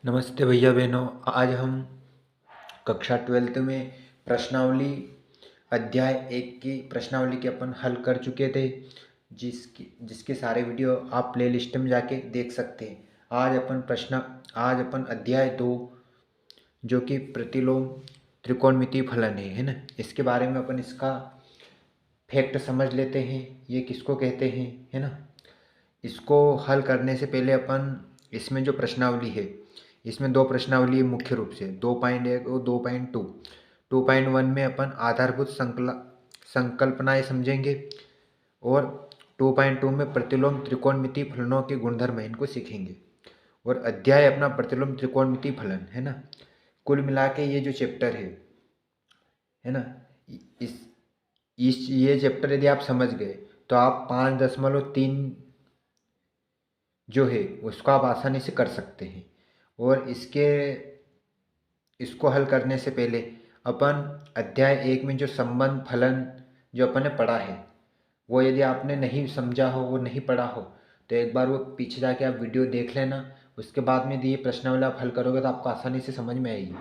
नमस्ते भैया बहनों। आज हम कक्षा 12th में प्रश्नावली अध्याय 1 की प्रश्नावली के अपन हल कर चुके थे, जिसके सारे वीडियो आप प्लेलिस्ट में जाके देख सकते हैं। आज अपन अध्याय 2 जो कि प्रतिलोम त्रिकोणमितीय फलन है ना, इसके बारे में अपन इसका फैक्ट समझ लेते हैं। ये किसको कहते हैं, है ना। इसको हल करने से पहले अपन इसमें जो प्रश्नावली है, इसमें दो प्रश्नावली है मुख्य रूप से, 2.1 और 2.2। 2.1 में अपन आधारभूत संकल्पनाएं समझेंगे और 2.2 में प्रतिलोम त्रिकोणमितीय फलनों के गुणधर्म है, इनको सीखेंगे। और अध्याय अपना प्रतिलोम त्रिकोणमितीय फलन है ना। कुल मिला के ये जो चैप्टर है ना, इस ये चैप्टर यदि आप समझ गए तो आप 5.3 जो है उसको आप आसानी से कर सकते हैं। और इसको हल करने से पहले अपन अध्याय 1 में जो संबंध फलन जो अपन ने पढ़ा है, वो यदि आपने नहीं समझा हो, वो नहीं पढ़ा हो, तो एक बार वो पीछे जाके आप वीडियो देख लेना। उसके बाद में यदि ये प्रश्नावली आप हल करोगे तो आपको आसानी से समझ में आएगी।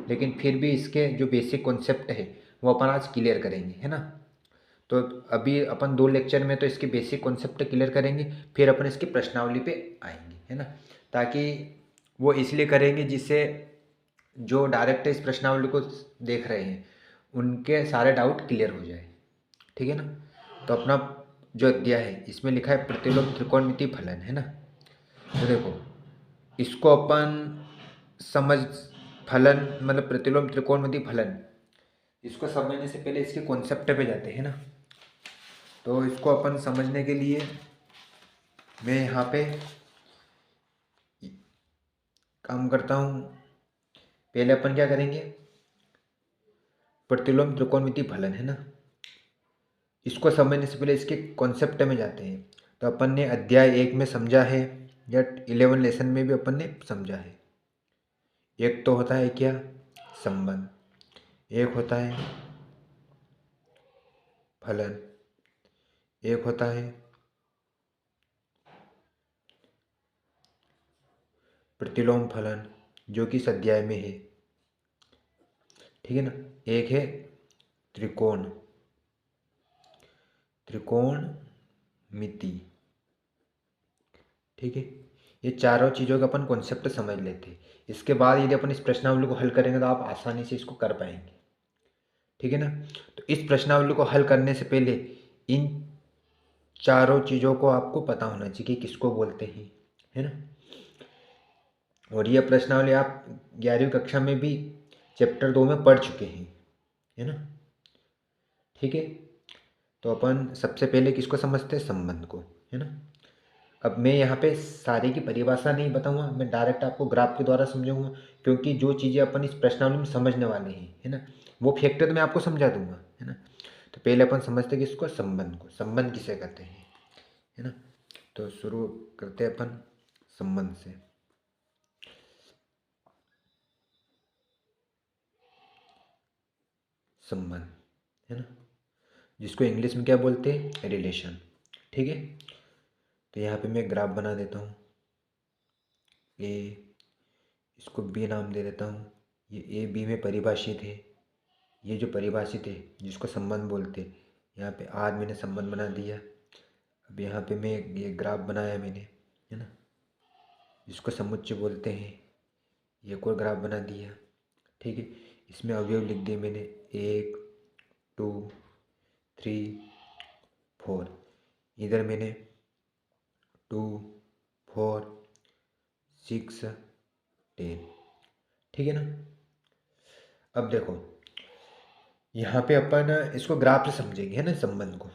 लेकिन फिर भी इसके जो बेसिक कॉन्सेप्ट है वो अपन आज क्लियर करेंगे, है ना। तो अभी अपन 2 लेक्चर में तो इसके बेसिक कॉन्सेप्ट क्लियर करेंगे, फिर अपन इसकी प्रश्नावली पे आएंगे, है ना। ताकि वो इसलिए करेंगे जिससे जो डायरेक्ट इस प्रश्नावली को देख रहे हैं उनके सारे डाउट क्लियर हो जाए, ठीक है ना। तो अपना जो अध्याय है इसमें लिखा है प्रतिलोम त्रिकोणमितीय फलन, है ना। तो देखो, इसको अपन समझ फलन मतलब प्रतिलोम त्रिकोणमितीय फलन, इसको समझने से पहले इसके कॉन्सेप्ट पे जाते हैं ना। तो इसको अपन समझने के लिए मैं यहाँ पे काम करता हूँ। पहले अपन क्या करेंगे, प्रतिलोम त्रिकोणमितीय फलन है ना, इसको समझने से पहले इसके कॉन्सेप्ट में जाते हैं। तो अपन ने अध्याय 1 में समझा है, या 11 लेसन में भी अपन ने समझा है। एक तो होता है क्या, संबंध, एक होता है फलन, एक होता है प्रतिलोम फलन जो कि इस अध्याय में है, ठीक है ना। एक है त्रिकोणमिति, ठीक है। ये चारों चीज़ों का अपन कॉन्सेप्ट समझ लेते हैं। इसके बाद यदि अपन इस प्रश्नावली को हल करेंगे तो आप आसानी से इसको कर पाएंगे, ठीक है ना। तो इस प्रश्नावली को हल करने से पहले इन चारों चीज़ों को आपको पता होना चाहिए कि किसको बोलते हैं, है ना। और यह प्रश्नावली आप 11वीं कक्षा में भी चैप्टर 2 में पढ़ चुके हैं, है ना, ठीक है। तो अपन सबसे पहले किसको समझते हैं, संबंध को, है ना। अब मैं यहाँ पे सारे की परिभाषा नहीं बताऊंगा, मैं डायरेक्ट आपको ग्राफ के द्वारा समझाऊंगा, क्योंकि जो चीज़ें अपन इस प्रश्नावली में समझने वाले हैं, है ना, वो फैक्टर तो मैं आपको समझा दूंगा, है ना। तो पहले अपन समझते हैं कि इसको संबंध को, संबंध किसे कहते हैं, है ना। तो शुरू करते हैं अपन संबंध से। संबंध, है ना, जिसको इंग्लिश में क्या बोलते हैं, रिलेशन, ठीक है। तो यहाँ पे मैं ग्राफ बना देता हूँ, ए, इसको बी नाम दे देता हूँ। ये ए बी में परिभाषित है, ये जो परिभाषित है जिसको संबंध बोलते हैं, यहाँ पे आज मैंने संबंध बना दिया। अब यहाँ पे मैं ये ग्राफ बनाया मैंने, है ना, जिसको समुच्चय बोलते हैं, ये कोई ग्राफ बना दिया, ठीक है। इसमें अवयव लिख दिए मैंने 1 2 3 4, इधर मैंने 2 4 6 10, ठीक है ना। अब देखो यहाँ पे अपन इसको ग्राफ से समझेंगे, है ना, संबंध को।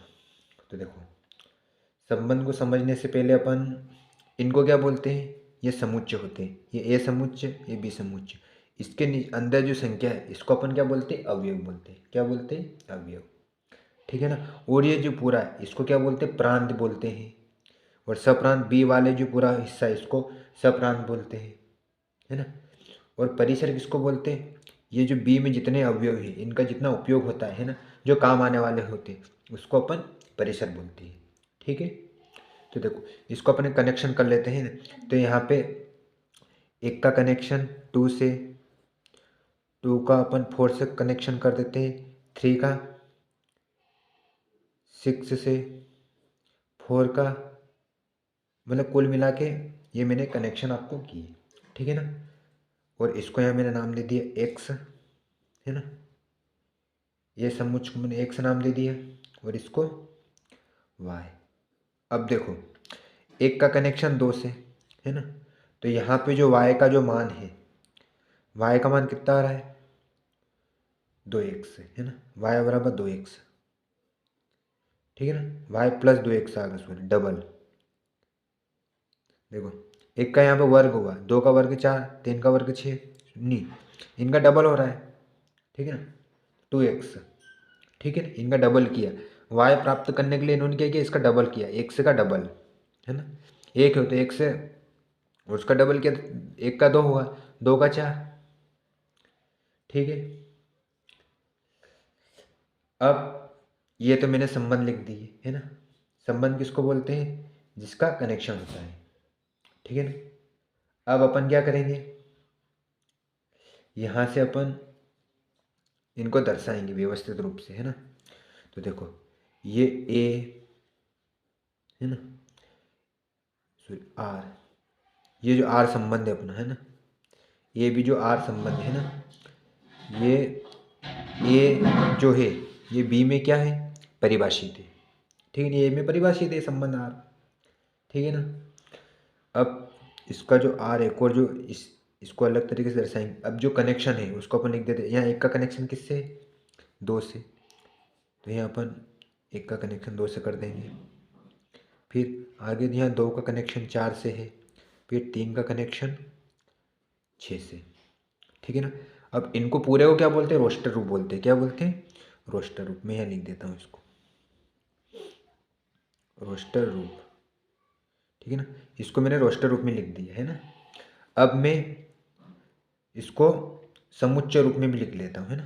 तो देखो, संबंध को समझने से पहले अपन इनको क्या बोलते हैं, ये समुच्चय होते हैं, ये ए समुच्चय, ये बी समुच्चय। इसके अंदर जो संख्या है इसको अपन क्या बोलते हैं, अवयव बोलते हैं। क्या बोलते हैं, अवयव, ठीक है ना। और ये जो पूरा है इसको क्या बोलते हैं, प्रांत बोलते हैं। और सप्रांत बी वाले जो पूरा हिस्सा है इसको सप्रांत बोलते हैं, है ना। और परिसर किसको बोलते हैं, ये जो बी में जितने अवयव हैं इनका जितना उपयोग होता है ना, जो काम आने वाले होते हैं उसको अपन परिसर बोलते हैं, ठीक है। तो देखो इसको अपने कनेक्शन कर लेते हैं। तो यहाँ पे एक का कनेक्शन 2 से, 2 का अपन 4 से कनेक्शन कर देते हैं, 3 का 6 से, 4 का, मतलब कुल मिला के ये मैंने कनेक्शन आपको किए, ठीक है ना। और इसको यहाँ मैंने नाम दे दिया एक्स, है ना, ये समुच्च को मैंने एक्स नाम दे दिया और इसको वाई। अब देखो एक का कनेक्शन 2 से, है ना, तो यहाँ पे जो वाई का जो मान है, वाई का मान कितना आ रहा है 2x, है ना, वाई बराबर 2x, ठीक है ना, वाई प्लस 2x आ गया, सॉरी डबल। देखो एक का यहाँ पे वर्ग हुआ, 2 का वर्ग 4, 3 का वर्ग 6, नहीं इनका डबल हो रहा है, ठीक है ना, 2x, ठीक है ना, इनका डबल किया। y प्राप्त करने के लिए इन्होंने क्या किया, इसका डबल किया, x का डबल, है ना, एक है तो एक से और उसका डबल किया, तो एक का 2 हुआ, 2 का 4, ठीक है। अब ये तो मैंने संबंध लिख दिए, है ना, संबंध किसको बोलते हैं, जिसका कनेक्शन होता है, ठीक है ना। अब अपन क्या करेंगे, यहाँ से अपन इनको दर्शाएंगे व्यवस्थित रूप से, है ना। तो देखो ये a, है ना, सॉरी r, ये जो r संबंध है अपना, है ना, ये भी जो r संबंध है ना, ये a जो है ये b में क्या है, परिभाषित है, ठीक है ना, a में परिभाषित है संबंध r, ठीक है ना। अब इसका जो r है और जो इसको अलग तरीके से दर्शाएंगे। अब जो कनेक्शन है उसको अपन लिख देते हैं, यहाँ एक का कनेक्शन किससे है, 2 से, तो यहाँ अपन एक का कनेक्शन 2 से कर देंगे। फिर आगे यहाँ 2 का कनेक्शन 4 से है, फिर 3 का कनेक्शन 6 से, ठीक है ना। अब इनको पूरे को क्या बोलते हैं, रोस्टर रूप बोलते हैं, क्या बोलते हैं, रोस्टर रूप। मैं यहाँ लिख देता हूँ इसको, रोस्टर रूप, ठीक है ना, इसको मैंने रोस्टर रूप में लिख दिया, है ना। अब मैं इसको समुच्च रूप में भी लिख लेता हूँ, है ना।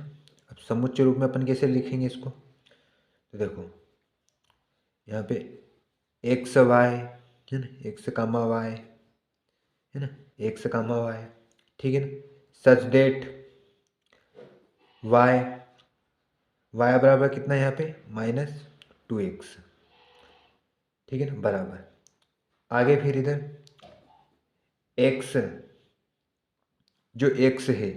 अब समुच्च रूप में अपन कैसे लिखेंगे इसको, तो देखो यहाँ पे एक्स वाई, है ना, एक्स कामा वाई, है ना, एक्स कामा वाई, ठीक है ना, सच डेट वाई, वाई बराबर कितना यहाँ पे -2x, ठीक है ना, बराबर। आगे फिर इधर x, जो x है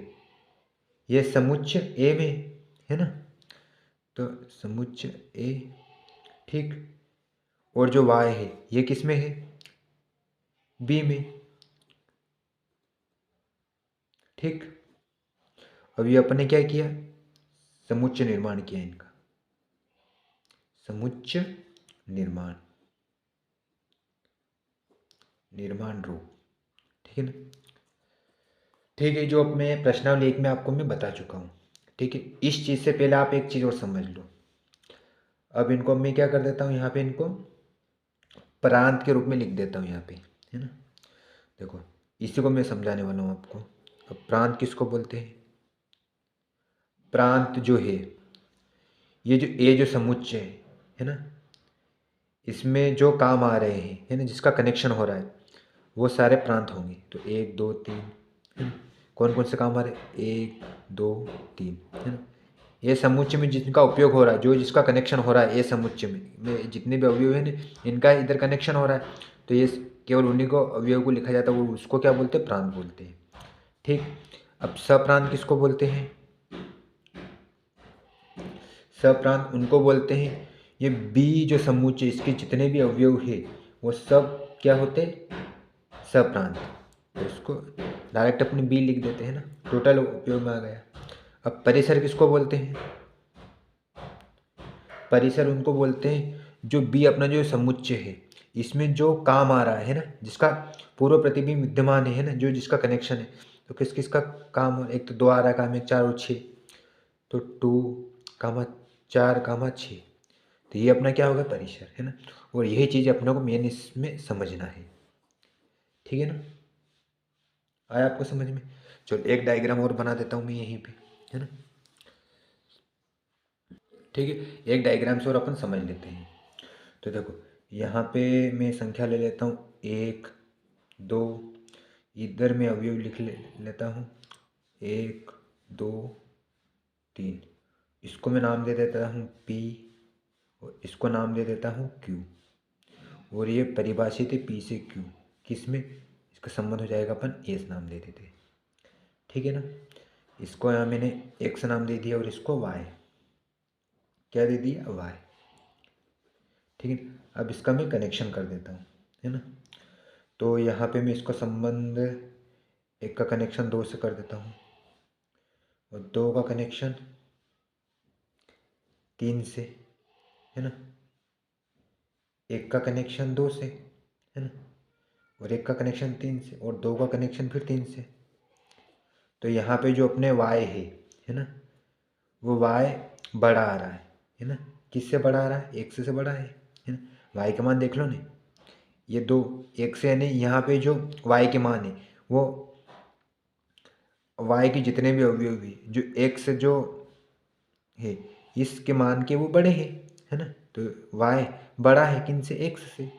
ये समुच्च a में, है ना, तो समुच्च a, ठीक, और जो y है ये किस में है, b में, ठीक। अब ये अपन ने क्या किया, समुच्च निर्माण किया इनका, समुच्च निर्माण, निर्माण रूप, ठीक है ना। ठीक है, जो अब मैं प्रश्नावली 1 में आपको मैं बता चुका हूँ, ठीक है। इस चीज़ से पहले आप एक चीज़ और समझ लो। अब इनको मैं क्या कर देता हूँ, यहाँ पे इनको प्रांत के रूप में लिख देता हूँ यहाँ पे, है ना। देखो इसी को मैं समझाने वाला हूँ आपको। अब प्रांत किसको बोलते हैं, प्रांत जो है ये जो समुच्चय है ना, इसमें जो काम आ रहे हैं, है ना, जिसका कनेक्शन हो रहा है वो सारे प्रांत होंगे। तो 1 2 3, है ना, कौन कौन से काम आ रहे हैं, 1 2 3, है ना। ये समुच्चय में जिनका उपयोग हो रहा है, जो जिसका कनेक्शन हो रहा है, ये समुच्चय में जितने भी अवयव है ना, इनका इधर कनेक्शन हो रहा है, तो ये केवल उन्हीं को अवयव को लिखा जाता है, वो उसको क्या बोलते हैं, प्रांत बोलते हैं, ठीक। अब सप्रांत किसको बोलते हैं, सप्रांत उनको बोलते हैं, ये बी जो समुच्चय इसके जितने भी अवयव है वो सब क्या होते हैं, सप्रांत। तो इसको डायरेक्ट अपने बी लिख देते हैं ना, टोटल उपयोग में आ गया। अब परिसर किसको बोलते हैं, परिसर उनको बोलते हैं जो बी अपना जो समुच्चय है इसमें जो काम आ रहा है ना, जिसका पूर्व प्रतिबिंब विद्यमान है ना, जो जिसका कनेक्शन है, तो किस किस का काम, एक तो 2 आ रहा है काम, एक 4 और 6, तो 2 कामा 4 कामा 6, तो ये अपना क्या होगा, परिसर, है ना। और यही चीज़ अपने को मेन इसमें समझना है, ठीक है ना। आया आपको समझ में। चलो एक डायग्राम और बना देता हूँ मैं यहीं पे, है ना, ठीक है। एक डायग्राम से और अपन समझ लेते हैं। तो देखो यहाँ पे मैं संख्या ले लेता हूँ 1 2, इधर मैं अवयव लिख लेता हूँ 1 2 3। इसको मैं नाम दे देता हूँ P और इसको नाम दे देता हूँ Q। और ये परिभाषित है P से Q, किस में, इसका संबंध हो जाएगा अपन S नाम दे देते, ठीक है ना। इसको यहाँ मैंने X नाम दे दिया और इसको Y, क्या दे दिया, Y, ठीक है। अब इसका मैं कनेक्शन कर देता हूँ, है ना। तो यहाँ पे मैं इसको संबंध 1 का कनेक्शन 2 से कर देता हूँ और 2 का कनेक्शन 3 से, है ना। 1 का कनेक्शन 2 से, है ना, और 1 का कनेक्शन 3 से और 2 का कनेक्शन फिर 3 से। तो यहाँ पे जो अपने y है ना, वो y बड़ा आ रहा है ना। किससे बड़ा आ रहा है, x से बड़ा है ना। y का मान देख लो ना, ये 2 x से, यानी यहाँ पे जो y के मान है वो y के जितने भी अवयव भी जो x जो है इसके मान के वो बड़े हैं, है ना। तो y बड़ा है किन से, x से,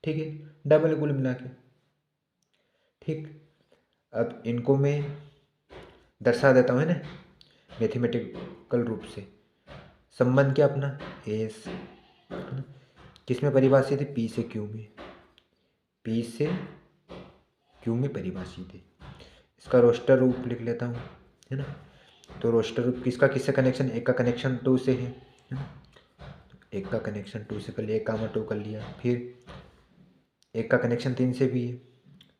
ठीक है, डबल कुल मिला के, ठीक। अब इनको मैं दर्शा देता हूँ, है ना, मैथमेटिकल रूप से। संबंध क्या अपना एस, किस में परिभाषित है, पी से क्यू में, पी से क्यू में परिभाषित है। इसका रोस्टर रूप लिख लेता हूँ, है ना। तो रोस्टर रूप किसका किससे कनेक्शन, 1 का कनेक्शन 2 से है ना। 1 का कनेक्शन 2 से कर लिया, 1 2 कर लिया, फिर 1 का कनेक्शन 3 से भी है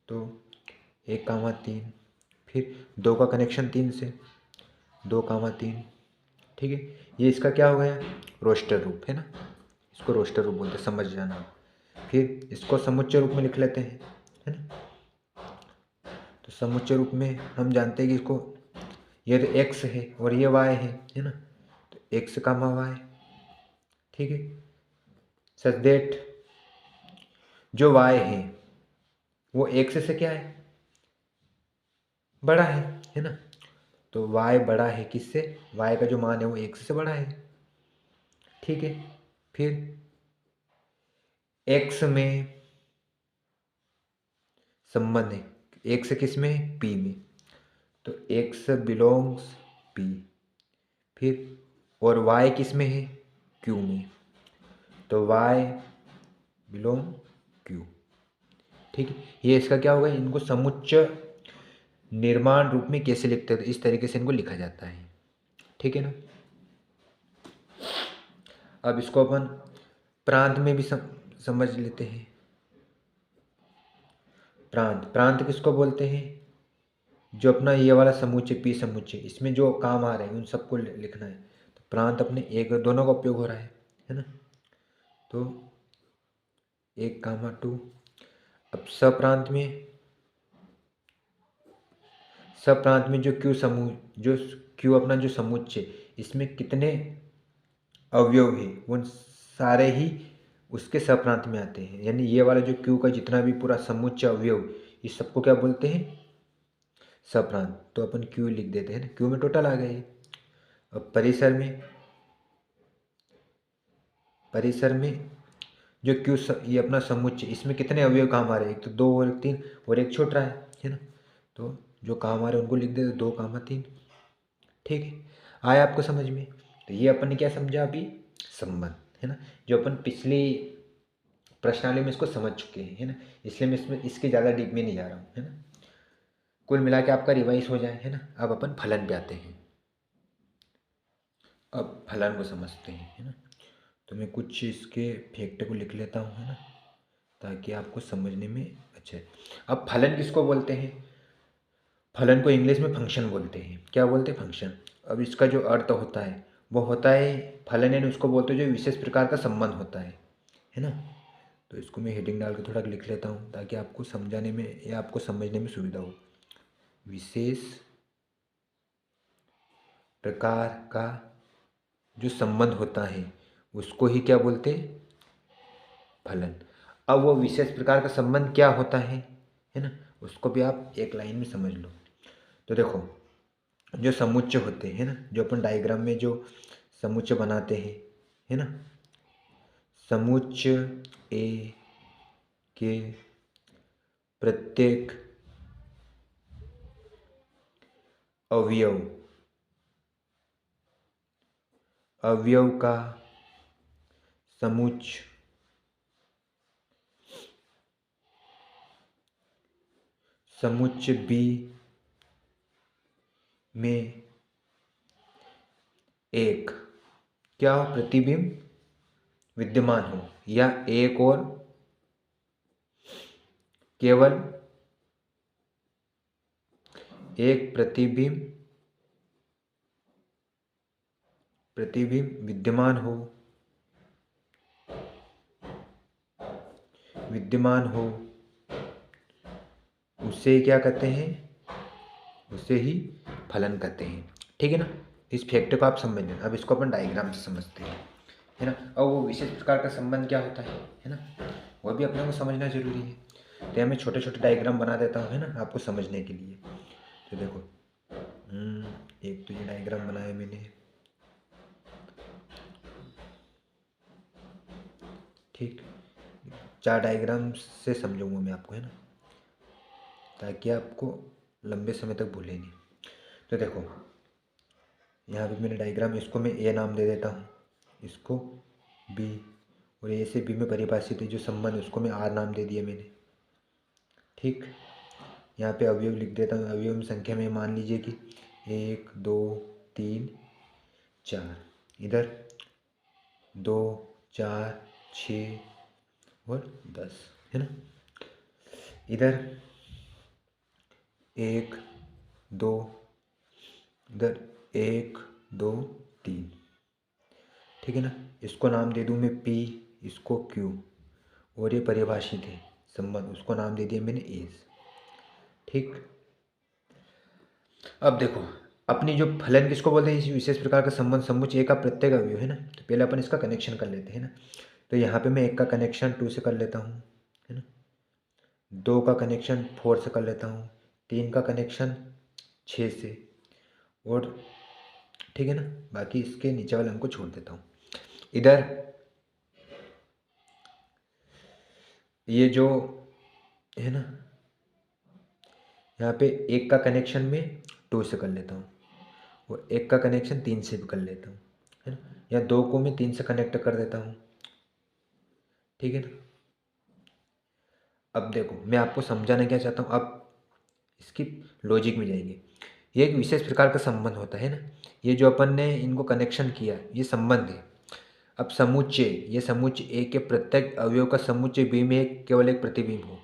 तो 1 3, फिर 2 का कनेक्शन 3 से, 2 3, ठीक है। ये इसका क्या हो गया, रोस्टर रूप, है ना। इसको रोस्टर रूप बोलते हैं, समझ जाना। फिर इसको समुच्चय रूप में लिख लेते हैं, है ना। तो समुच्चय रूप में हम जानते हैं कि इसको, ये तो x है और ये y है ना। तो x कामा y, ठीक है, सच दैट जो y है वो x से क्या है, बड़ा है ना। तो y बड़ा है किससे, y का जो मान है वो x से बड़ा है, ठीक है। फिर x में संबंध है, x किस में है, p में, तो x बिलोंग्स p। फिर और y किस में है, q में, तो y बिलोंग q, ठीक है। ये इसका क्या होगा, इनको समुच्चय निर्माण रूप में कैसे लिखते हैं, तो इस तरीके से इनको लिखा जाता है, ठीक है ना। अब इसको अपन प्रांत में भी समझ लेते हैं। प्रांत, प्रांत किसको बोलते हैं, जो अपना ये वाला समुच्चय पी समुच्चय, इसमें जो काम आ रहे हैं उन सबको लिखना है। तो प्रांत अपने एक दोनों का उपयोग हो रहा है ना। तो 1 2, अब सप्रांत में, सप्रांत में जो क्यू समूह, जो क्यू अपना जो समुच्चय, इसमें कितने अवयव है उन सारे ही उसके सप्रांत में आते हैं। यानी ये वाला जो क्यू का जितना भी पूरा समुच्चय अवयव, इस सबको क्या बोलते हैं, सप्रांत। तो अपन क्यू लिख देते हैं ना, क्यू में टोटल आ गए। अब परिसर में, परिसर में जो क्यू ये अपना समुच्चय, इसमें कितने अवयव काम आ रहे हैं, एक तो 2 और 3 और एक छोटा है ना। तो जो काम आ रहे हैं उनको लिख देते 2 3, ठीक है। आया आपको समझ में। तो ये अपन ने क्या समझा अभी, संबंध, है ना, जो अपन पिछली प्रश्नावली में इसको समझ चुके हैं, है ना। इसलिए मैं इसमें इसके ज़्यादा डीप में नहीं जा रहा हूँ, है ना। कुल मिला के आपका रिवाइज हो जाए, है ना। अब अपन फलन पे आते हैं, अब फलन को समझते हैं, है ना। तो मैं कुछ इसके फैक्ट को लिख लेता हूँ, है ना, ताकि आपको समझने में अच्छा है। अब फलन किसको बोलते हैं, फलन को इंग्लिश में फंक्शन बोलते हैं। क्या बोलते हैं, फंक्शन। अब इसका जो अर्थ होता है वो होता है, फलन यानी उसको बोलते हैं जो विशेष प्रकार का संबंध होता है ना। तो इसको मैं हेडिंग डाल के थोड़ा लिख लेता हूँ ताकि आपको समझाने में या आपको समझने में सुविधा हो। विशेष प्रकार का जो संबंध होता है उसको ही क्या बोलते हैं, फलन। अब वो विशेष प्रकार का संबंध क्या होता है ना, उसको भी आप एक लाइन में समझ लो। तो देखो, जो समुच्चय होते हैं ना, जो अपन डायग्राम में जो समुच्चय बनाते हैं, है ना, समुच्चय ए के प्रत्येक अवयव, अवयव का समुच्चय, समुच्चय B में एक क्या हो, प्रतिबिंब विद्यमान हो, या एक और केवल एक प्रतिबिंब विद्यमान हो, उसे क्या कहते हैं, उसे ही फलन कहते हैं। ठीक है ना, इस फैक्ट को आप समझ लेना। अब इसको अपन डायग्राम से समझते हैं, है ना। और वो विशेष प्रकार का संबंध क्या होता है ना, वो भी अपने को समझना जरूरी है। तो मैं छोटे छोटे डायग्राम बना देता हूँ, है ना, आपको समझने के लिए। तो देखो, एक तो ये डायग्राम बनाया मैंने, ठीक। 4 डायग्राम से समझाऊंगा मैं आपको, है ना, ताकि आपको लंबे समय तक भूले नहीं। तो देखो, यहाँ पे मैंने डायग्राम, इसको मैं ए नाम दे देता हूँ, इसको बी, और ए से बी में परिभाषित है जो संबंध, उसको मैं आर नाम दे दिया मैंने। ठीक, यहाँ पे अवयव लिख देता हूँ। अवयव में संख्या में मान लीजिए कि 1 2 3 4, इधर 2 4 6 और 10, है ना। इधर 1 2, इधर 1 2 3, ठीक है ना। इसको नाम दे दूँ मैं P, इसको Q, और ये परिभाषित है संबंध, उसको नाम दे दिया मैंने एस। ठीक, अब देखो, अपनी जो फलन किसको बोलते हैं, इस विशेष प्रकार का संबंध समुच्चय ए का प्रत्येक अवयव, है ना। तो पहले अपन इसका कनेक्शन कर लेते हैं ना। तो यहाँ पे मैं 1 का कनेक्शन 2 से कर लेता हूँ, है ना। 2 का कनेक्शन 4 से कर लेता हूँ, 3 का कनेक्शन 6 से, और ठीक है ना, बाकी इसके नीचे वाले अंक को छोड़ देता हूँ। इधर ये जो है ना, यहाँ पे 1 का कनेक्शन मैं 2 से कर लेता हूँ, और 1 का कनेक्शन 3 से भी कर लेता हूँ, है ना। या 2 को मैं 3 से कनेक्ट कर देता हूँ, ठीक है ना। अब देखो, मैं आपको समझाना क्या चाहता हूँ, अब इसकी लॉजिक में जाएंगे। ये एक विशेष प्रकार का संबंध होता है ना, ये जो अपन ने इनको कनेक्शन किया, ये संबंध है। अब समुच्चय, ये समुच्चय ए के प्रत्येक अवयव का समुच्चय बी में एक केवल एक प्रतिबिंब हो,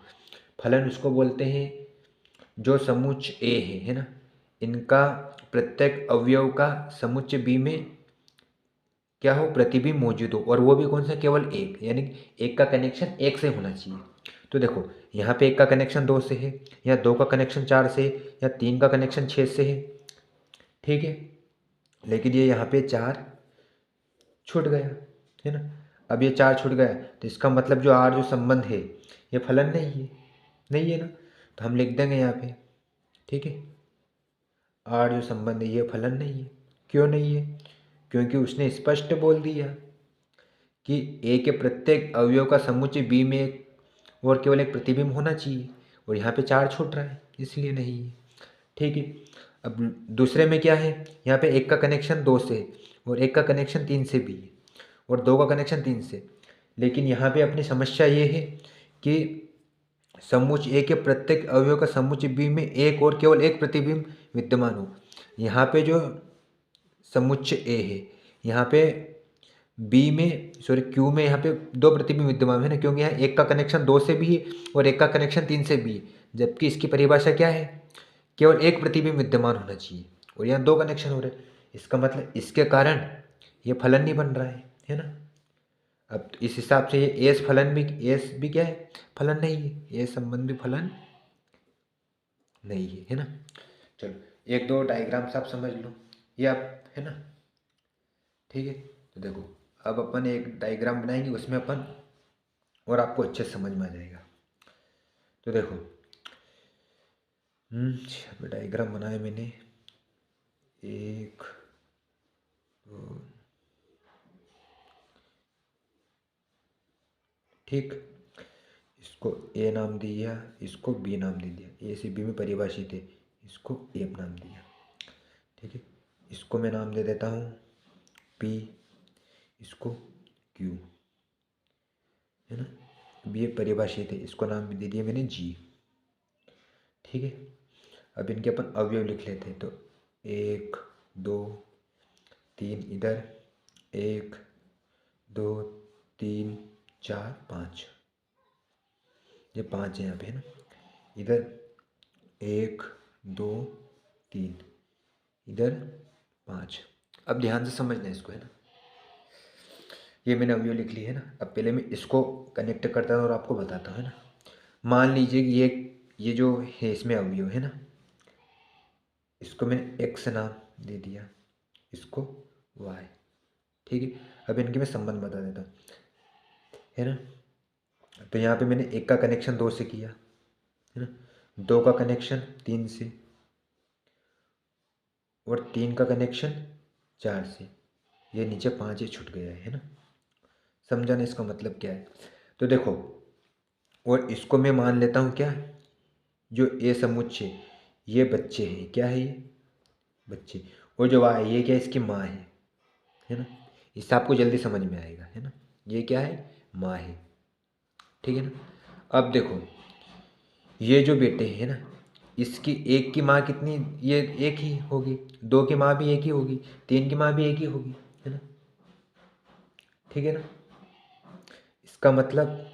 फलन उसको बोलते हैं जो समुच्चय ए है ना, इनका प्रत्येक अवयव का समुच्चय बी में क्या हो, प्रतिबिंब मौजूद हो, और वो भी कौन सा, केवल एक, यानी 1 का कनेक्शन 1 से होना चाहिए। तो देखो, यहाँ पे 1 का कनेक्शन 2 से है, या 2 का कनेक्शन 4 से, या 3 का कनेक्शन 6 से है, ठीक है। लेकिन ये यहाँ पे 4 छूट गया, है ना। अब ये 4 छूट गया, तो इसका मतलब जो आर जो संबंध है, ये फलन नहीं है, नहीं है ना। तो हम लिख देंगे यहाँ पे, ठीक है, आर जो संबंध है ये फलन नहीं है। क्यों नहीं है, क्योंकि उसने स्पष्ट बोल दिया कि ए के प्रत्येक अवयव का समुच्चय बी में एक और केवल एक प्रतिबिंब होना चाहिए, और यहाँ पे 4 छूट रहा है, इसलिए नहीं है, ठीक है। अब दूसरे में क्या है, यहाँ पे 1 का कनेक्शन 2 से है, और 1 का कनेक्शन 3 से भी है, और 2 का कनेक्शन 3 से। लेकिन यहाँ पे अपनी समस्या ये है कि समुच्चय ए के प्रत्येक अवयव का समुच्चय बी में एक और केवल एक प्रतिबिंब विद्यमान हो। यहाँ पे जो समुच्चय ए है, यहाँ पे बी में, सॉरी क्यू में, यहाँ पे 2 प्रतिबिंब विद्यमान है ना, क्योंकि यहाँ 1 का कनेक्शन 2 से भी है और 1 का कनेक्शन 3 से भी है, जबकि इसकी परिभाषा क्या है, केवल एक प्रतिबिंब विद्यमान होना चाहिए, और यहाँ 2 कनेक्शन हो रहे हैं। इसका मतलब इसके कारण ये फलन नहीं बन रहा है ना। अब इस हिसाब से ये एस फलन भी, एस भी क्या है, फलन नहीं है, ये संबंध भी फलन नहीं है ना। चलो, 1 2 डायग्राम से आप समझ लो, ये आप, है ना, ठीक है। तो देखो, अब अपन एक डायग्राम बनाएंगे, उसमें अपन और आपको अच्छे से समझ में आ जाएगा। तो देखो, डायग्राम बनाया मैंने, 1 2, ठीक। इसको ए नाम दिया, इसको बी नाम दे दिया, ए से बी में परिभाषित है, इसको ए नाम दिया। ठीक है, इसको मैं नाम दे देता हूँ P, इसको Q, है ना। अब ये परिभाषित है, इसको नाम दे दिया मैंने G। ठीक है, अब इनके अपन अवयव लिख लेते हैं। तो 1 2 3 इधर, 1 2 3 4 5, ये 5 है यहाँ पे, है ना। इधर 1 2 3, इधर 5। अब ध्यान से समझना इसको, है ना। ये मैंने अवयव लिख ली है ना। अब पहले मैं इसको कनेक्ट करता हूँ और आपको बताता हूँ, है ना। मान लीजिए कि ये जो है इसमें अवयव है ना, इसको मैंने x नाम दे दिया, इसको y। ठीक है, अब इनके मैं संबंध बता देता हूँ, है ना। तो यहाँ पे मैंने 1 का कनेक्शन 2 से किया, है ना, 2 का कनेक्शन 3 से, और 3 का कनेक्शन 4 से। ये नीचे 5 ही छूट गया है ना। समझा ना इसका मतलब क्या है। तो देखो, और इसको मैं मान लेता हूँ क्या, जो ए समुच्चय, ये बच्चे हैं, क्या है ये बच्चे, और जो वाई ये क्या है, इसकी माँ है ना। इससे आपको जल्दी समझ में आएगा, है ना। ये क्या है, माँ है। ठीक है ना। अब देखो, ये जो बेटे हैं ना, इसकी एक की माँ कितनी, ये एक ही होगी, 2 की माँ भी एक ही होगी, 3 की माँ भी एक ही होगी, है ना। ठीक है ना। इसका मतलब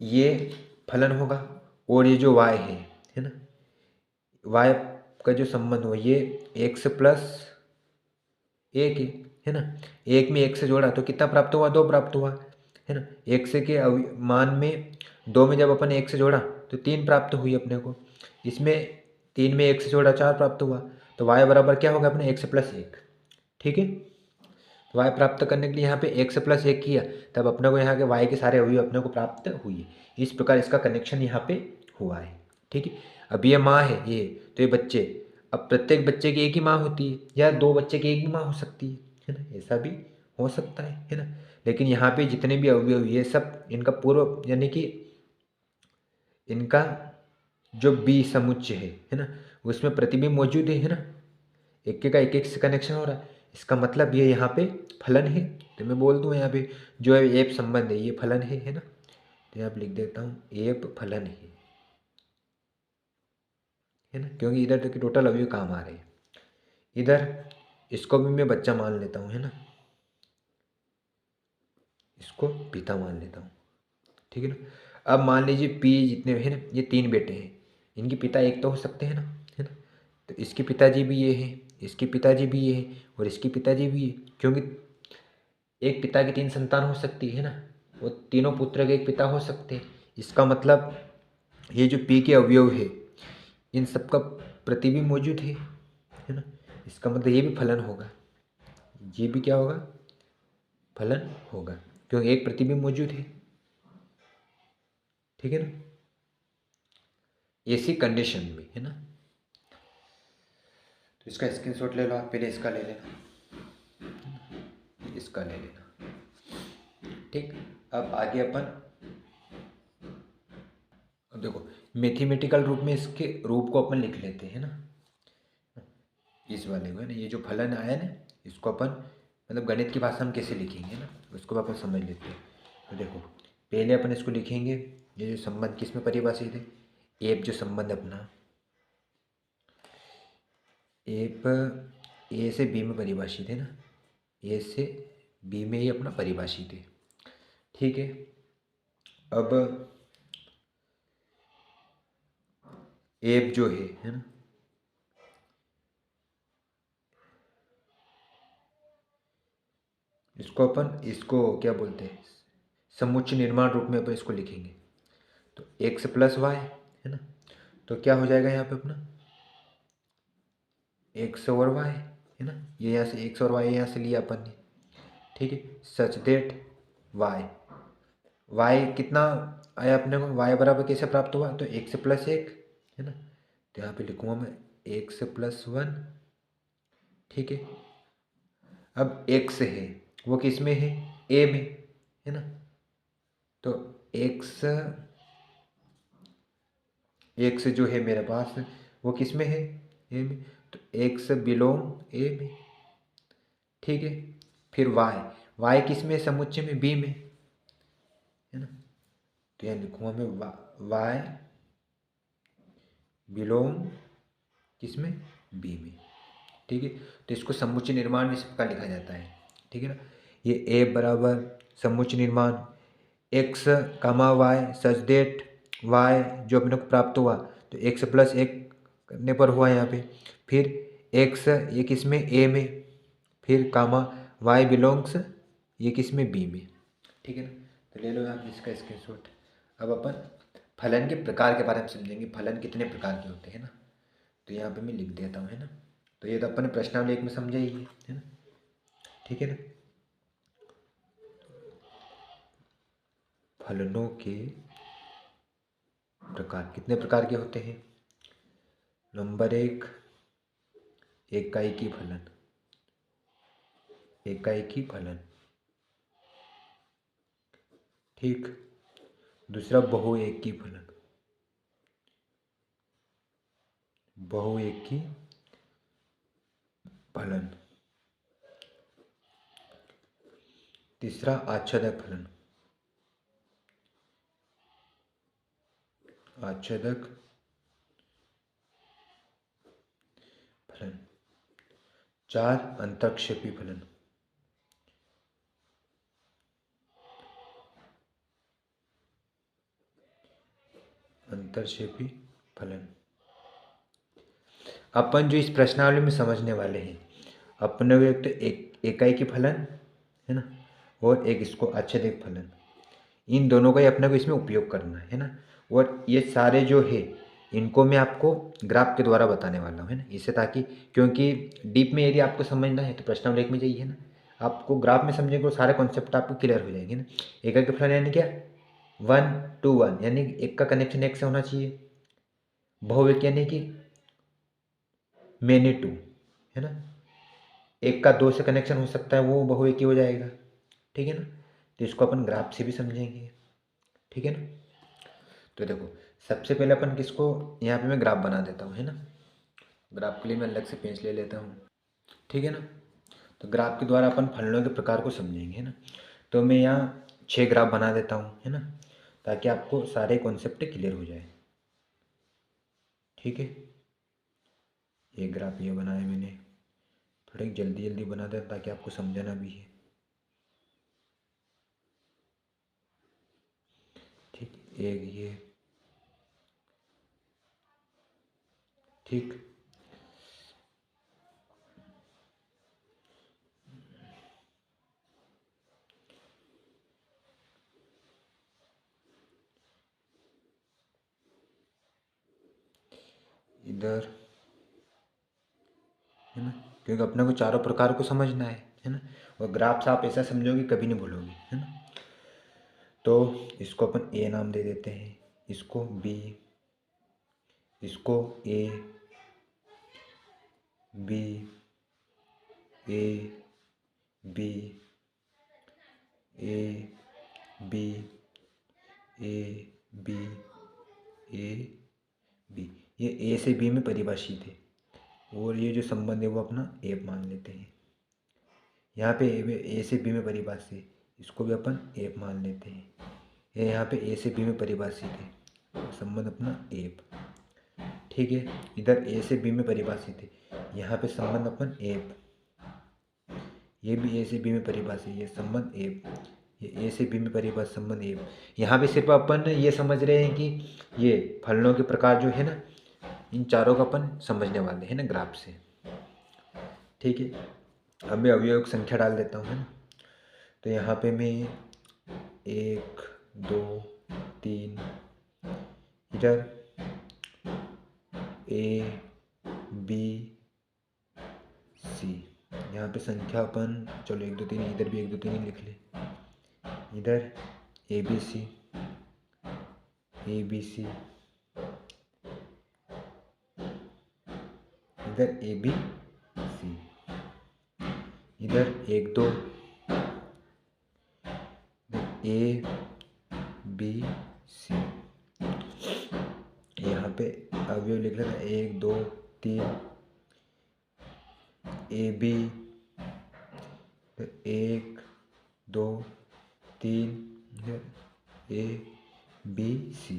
ये फलन होगा, और ये जो वाई है ना, वाई का जो संबंध हो, ये x प्लस 1 है ना। 1 में 1 से जोड़ा तो कितना प्राप्त हुआ, 2 प्राप्त हुआ, है ना। x के मान में 2 में जब अपन 1 से जोड़ा तो 3 प्राप्त हुई अपने को। इसमें 3 में 1 से जोड़ा 4 प्राप्त हुआ। तो y बराबर क्या होगा अपने, x प्लस 1। ठीक है, तो y प्राप्त करने के लिए यहाँ पे x प्लस 1 किया, तब अपने को यहाँ के y के सारे अवयव अपने को प्राप्त हुए। इस प्रकार इसका कनेक्शन यहाँ पे हुआ है। ठीक है, अब ये माँ है ये, तो ये बच्चे, अब प्रत्येक बच्चे की एक ही माँ होती है, या 2 बच्चे की एक ही माँ हो सकती है ना, ऐसा भी हो सकता है ना। लेकिन यहाँ पे जितने भी अवयव ये सब इनका पूर्व, यानी कि इनका जो बी समुच्चय है ना, उसमें प्रतिबिंब मौजूद है ना। एक का एक से कनेक्शन हो रहा है, इसका मतलब ये यहाँ पे फलन है। तो मैं बोल दूँ यहाँ पे जो है एप संबंध है, ये फलन है ना। तो यहाँ पे लिख देता हूँ एप फलन है ना, क्योंकि इधर तो टोटल अवयव काम आ रहे हैं। इधर इसको भी मैं बच्चा मान लेता हूँ, है ना, इसको पिता मान लेता हूँ। ठीक है ना। अब मान लीजिए पी जितने हैं ना, ये 3 बेटे हैं, इनके पिता एक तो हो सकते हैं ना, है ना। तो इसके पिताजी भी ये हैं, इसके पिताजी भी ये हैं, और इसके पिताजी भी ये, क्योंकि एक पिता की 3 संतान हो सकती है ना, वो तीनों पुत्र के एक पिता हो सकते हैं। इसका मतलब ये जो पी के अवयव है, इन सब का प्रतिबिंब मौजूद है ना। इसका मतलब ये भी फलन होगा, ये भी क्या होगा, फलन होगा, क्योंकि एक प्रतिबिंब मौजूद है। ठीक है ना, ऐसी कंडीशन में, है ना। तो इसका स्क्रीनशॉट ले लो आप, पहले इसका ले लेना, इसका ले लेना। ठीक, अब आगे अपन, अब देखो मैथमेटिकल रूप में इसके रूप को अपन लिख लेते हैं ना, इस वाले को, है ना। ये जो फलन आया ना, इसको अपन मतलब गणित की भाषा में कैसे लिखेंगे ना, उसको अपन समझ लेते हैं। तो देखो, पहले अपन इसको लिखेंगे, ये जो संबंध किस में परिभाषित है, एप जो संबंध अपना, एप ए से बी में परिभाषित है ना, ए से बी में ही अपना परिभाषित है। ठीक है, अब एप जो है ना, इसको क्या बोलते हैं, समुच्चय निर्माण रूप में अपन इसको लिखेंगे। तो एक्स प्लस वाई, है ना, तो क्या हो जाएगा यहाँ पे अपना एक्स और वाई, है ना। ये यहाँ से एक्स और वाई यहाँ से लिया अपन ने। ठीक है, सच देट वाई, वाई कितना आया अपने को, वाई बराबर कैसे प्राप्त हुआ, तो एक्स प्लस 1, है ना। तो यहाँ पे लिखूँगा मैं एक्स प्लस 1। ठीक है, अब एक्स है वो किस में है, ए में, है ना। तो एक्स, एक्स जो है मेरे पास वो किस में है, ए में, तो एक्स बिलोंग ए में, ठीक है। फिर वाई, वाई किस में, समुच्चय में बी में, है ना। तो यहाँ लिखूँगा मैं वाई बिलोंग किस में, बी में, ठीक है। तो इसको समुच्चय निर्माण इस प्रकार लिखा जाता है, ठीक है ना। ये ए बराबर समुच्चय निर्माण x comma y such that y जो अपने को प्राप्त हुआ, तो एक्स प्लस एक करने पर हुआ यहाँ पे, फिर एक्स ये किस में, ए में, फिर कामा वाई बिलोंग्स ये किस में, बी में, ठीक है ना। तो ले लो आप इसका स्क्रीनशॉट। अब अपन फलन के प्रकार के बारे में समझेंगे, फलन कितने प्रकार के होते हैं ना। तो यहाँ पे मैं लिख देता हूँ, है ना। तो ये तो अपन ने प्रश्नावली एक में समझा ही है ना, ठीक है ना। फलनों के प्रकार कितने प्रकार के होते हैं। नंबर एक, एकाएकी फलन, एकाएकी फलन, ठीक। दूसरा बहुएकी फलन, बहुएकी फलन। तीसरा आच्छादक फलन, आच्छादक फलन। चार अंतर्क्षेपी फलन, अंतर्क्षेपी फलन। अपन जो इस प्रश्नावली में समझने वाले हैं, अपने को एक तो एकाएकी फलन है ना, और एक इसको आच्छादित फलन, इन दोनों का ही अपने को इसमें उपयोग करना है ना। और ये सारे जो है इनको मैं आपको ग्राफ के द्वारा बताने वाला हूँ, है ना। इससे ताकि, क्योंकि डीप में यदि आपको समझना है तो प्रश्नावली एक में जाइए, है ना। आपको ग्राफ में समझेंगे तो सारे कॉन्सेप्ट आपको क्लियर हो जाएंगे ना। एकाएकी फलन यानी क्या, 1 to 1 यानी एक का कनेक्शन एक से होना चाहिए। बहुएक यानी कि मेनी टू, है ना। एक का दो से कनेक्शन हो सकता है, वो बहुएकी हो जाएगा, ठीक है ना। तो इसको अपन ग्राफ से भी समझेंगे, ठीक है ना। तो देखो सबसे पहले अपन किसको, यहाँ पे मैं ग्राफ बना देता हूँ, है ना। ग्राफ के लिए मैं अलग से पेंच ले लेता हूँ, ठीक है ना। तो ग्राफ के द्वारा अपन फलनों के प्रकार को समझेंगे, है ना। तो मैं यहाँ 6 ग्राफ बना देता हूँ, है ना, ताकि आपको सारे कॉन्सेप्ट क्लियर हो जाए, ठीक है। ये ग्राफ ये बनाया मैंने, थोड़ी जल्दी जल्दी बना दें ताकि आपको समझना भी है, ठीक। एक ये, ठीक। इधर, है ना, क्योंकि अपने को चारों प्रकार को समझना है ना। और ग्राफ से आप ऐसा समझोगे कभी नहीं भूलोगे, है ना। तो इसको अपन ए नाम दे देते हैं, इसको बी, इसको A B, A B, A B, A B, A B, ये ए से बी में परिभाषित है। और ये जो संबंध है वो अपना ए मान लेते हैं। यहाँ पे ए से बी में परिभाषित है, इसको भी अपन ए मान लेते हैं। ये यहाँ पे ए से बी में परिभाषित है, संबंध अपना एप, ठीक है। इधर ए से बी में परिभाषित है, यहाँ पे संबंध अपन एप, ये भी ए से बी में परिभाषित है, ये संबंध एप, ये ए से बी में परिभाषित संबंध एप। यहाँ पे सिर्फ अपन ये समझ रहे हैं कि ये फलनों के प्रकार जो है ना, इन चारों का अपन समझने वाले हैं ना ग्राफ से, ठीक है। अब मैं अवयव की संख्या डाल देता हूँ, है ना। तो यहाँ पे मैं 1 2 3, इधर ए बी सी, यहाँ पे संख्या अपन चलो 1 2 3, इधर भी 1 2 3 लिख ले। इधर ए बी सी, इधर ए बी सी, इधर 1 2 ए बी सी। यहाँ पे अवयव लिख लेना 1 2 3 A B, 1 2 3 A B C,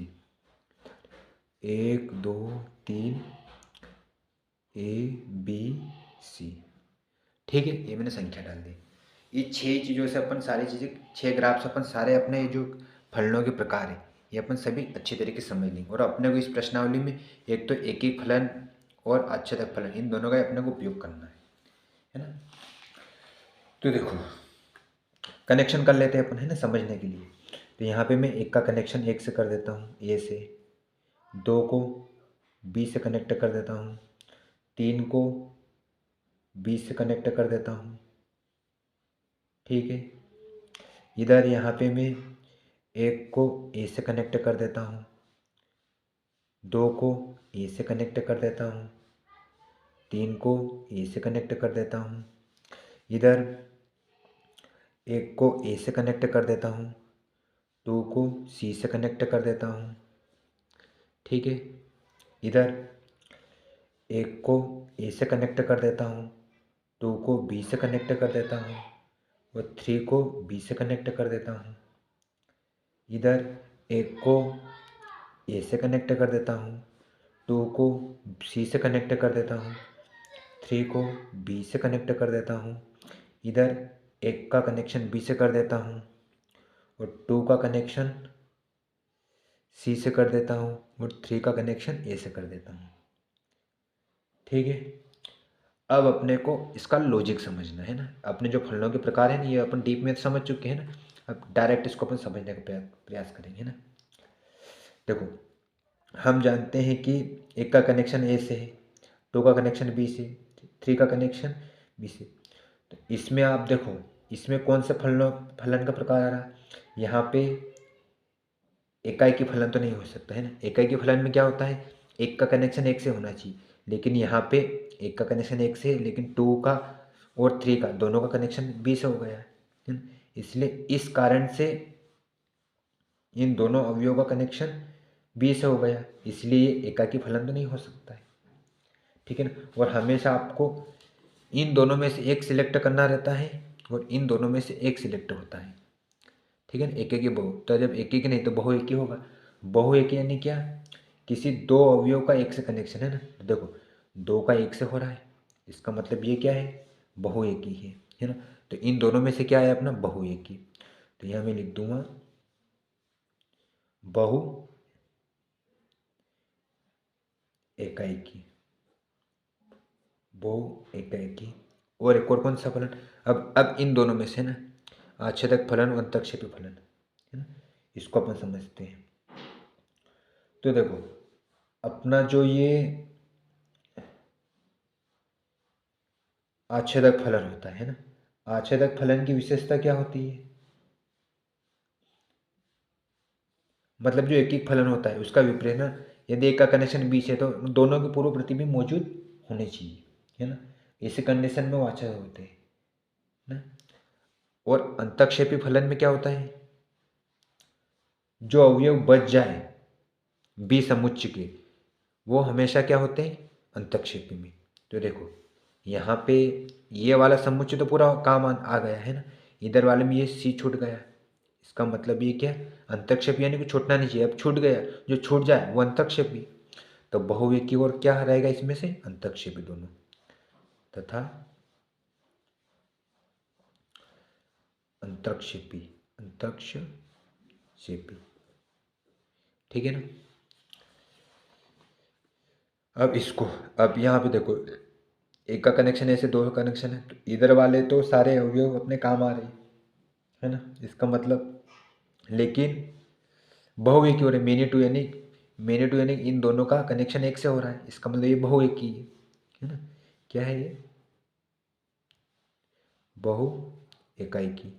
1 2 3 A B C. ठीक है, ये मैंने संख्या डाल दी। ये 6 चीज़ों से अपन सारी चीज़ें, 6 ग्राफ से अपन सारे अपने जो फलनों के प्रकार है ये अपन सभी अच्छी तरीके से समझ लेंगे। और अपने को इस प्रश्नावली में एक तो एकीय फलन और आच्छेदक फलन, इन दोनों का अपने को उपयोग करना है ना। तो देखो कनेक्शन कर लेते हैं अपन, है ना, समझने के लिए। तो यहाँ पे मैं एक का कनेक्शन 1 से कर देता हूँ, ए से। 2 को बी से कनेक्ट कर देता हूँ। 3 को बी से कनेक्ट कर देता हूँ। ठीक है, इधर यहाँ पे मैं 1 को ए से कनेक्ट कर देता हूँ। 2 को ए से कनेक्ट कर देता हूँ। 3 को ए से कनेक्ट कर देता हूँ। इधर 1 को ए से कनेक्ट कर देता हूँ। 2 को सी से कनेक्ट कर देता हूँ। ठीक है, इधर 1 को ए से कनेक्ट कर देता हूँ। 2 को बी से कनेक्ट कर देता हूँ और 3 को बी से कनेक्ट कर देता हूँ। इधर 1 को ए से कनेक्ट कर देता हूँ। 2 को सी से कनेक्ट कर देता हूँ। 3 को बी से कनेक्ट कर देता हूँ। इधर 1 का कनेक्शन बी से कर देता हूँ और 2 का कनेक्शन सी से कर देता हूँ और 3 का कनेक्शन ए से कर देता हूँ। ठीक है, अब अपने को इसका लॉजिक समझना है ना। अपने जो फलनों के प्रकार हैं ना ये अपन डीप में समझ चुके हैं ना। अब डायरेक्ट इसको अपन समझने का प्रयास करेंगे ना। देखो हम जानते हैं कि 1 का कनेक्शन ए से है, 2 का कनेक्शन बी से, 3 का कनेक्शन बी से। तो इसमें आप देखो इसमें कौन सा फलन का प्रकार आ रहा है। यहाँ पे एकाएकी फलन तो नहीं हो सकता है ना। एकाएकी फलन में क्या होता है, 1 का कनेक्शन 1 से होना चाहिए, लेकिन यहाँ पे 1 का कनेक्शन 1 से है लेकिन 2 का और 3 का दोनों का कनेक्शन बी से हो गया है ना? इसलिए इस कारण से इन दोनों अवयवों का कनेक्शन बी से हो गया, इसलिए एकाकी फलन तो नहीं हो सकता है। ठीक है ना। और हमेशा आपको इन दोनों में से एक सिलेक्ट करना रहता है और इन दोनों में से एक सिलेक्ट होता है। ठीक है ना, एक ही बहु, तो जब एक ही नहीं तो बहु एक ही होगा। बहु एक यानी क्या, किसी दो अवयव का एक से कनेक्शन है ना। तो देखो 2 का 1 से हो रहा है, इसका मतलब ये क्या है, बहु एक ही है ना। तो इन दोनों में से क्या है अपना, बहु एक ही। तो यहाँ मैं लिख दूंगा बहु एकाएकी, बहु एकाएकी। और एक और कौन सा फलन, अब इन दोनों में से ना आच्छेदक फलन और अंतक्षेपी फलन है ना, इसको अपन समझते हैं। तो देखो अपना जो ये आच्छेदक फलन होता है ना, आच्छेदक फलन की विशेषता क्या होती है, मतलब जो एक एक फलन होता है उसका विपरीत ना, यदि एक का कनेक्शन बी से तो दोनों के पूर्व प्रतिबिंब मौजूद होने चाहिए, है ना। इस कंडीशन में वो आच्छेदक होते हैं ना। और अंतक्षेपी फलन में क्या होता है, जो अवयव बच जाए बी समुच्चय के वो हमेशा क्या होते हैं, अंतक्षेपी में। तो देखो यहाँ पे ये वाला समुच्चय तो पूरा काम आ गया है ना, इधर वाले में ये सी छूट गया, इसका मतलब ये क्या, अंतक्षेपी यानी कि छूटना नहीं चाहिए, अब छूट गया, जो छूट जाए वो अंतक्षेपी। तो बहुविकी और क्या रहेगा इसमें से, अंतक्षेपी दोनों, तथा अंतक्षेपी, अंतक्षेपी। ठीक है ना। अब इसको, अब यहाँ पे देखो एक का कनेक्शन ऐसे, 2 का कनेक्शन है, तो इधर वाले तो सारे अवयव अपने काम आ रहे है ना, इसका मतलब। लेकिन बहुएकी हो रहे, मेनी टू यानी इन दोनों का कनेक्शन एक से हो रहा है, इसका मतलब ये बहुएकी है ना। क्या है ये, बहु एकाएकी।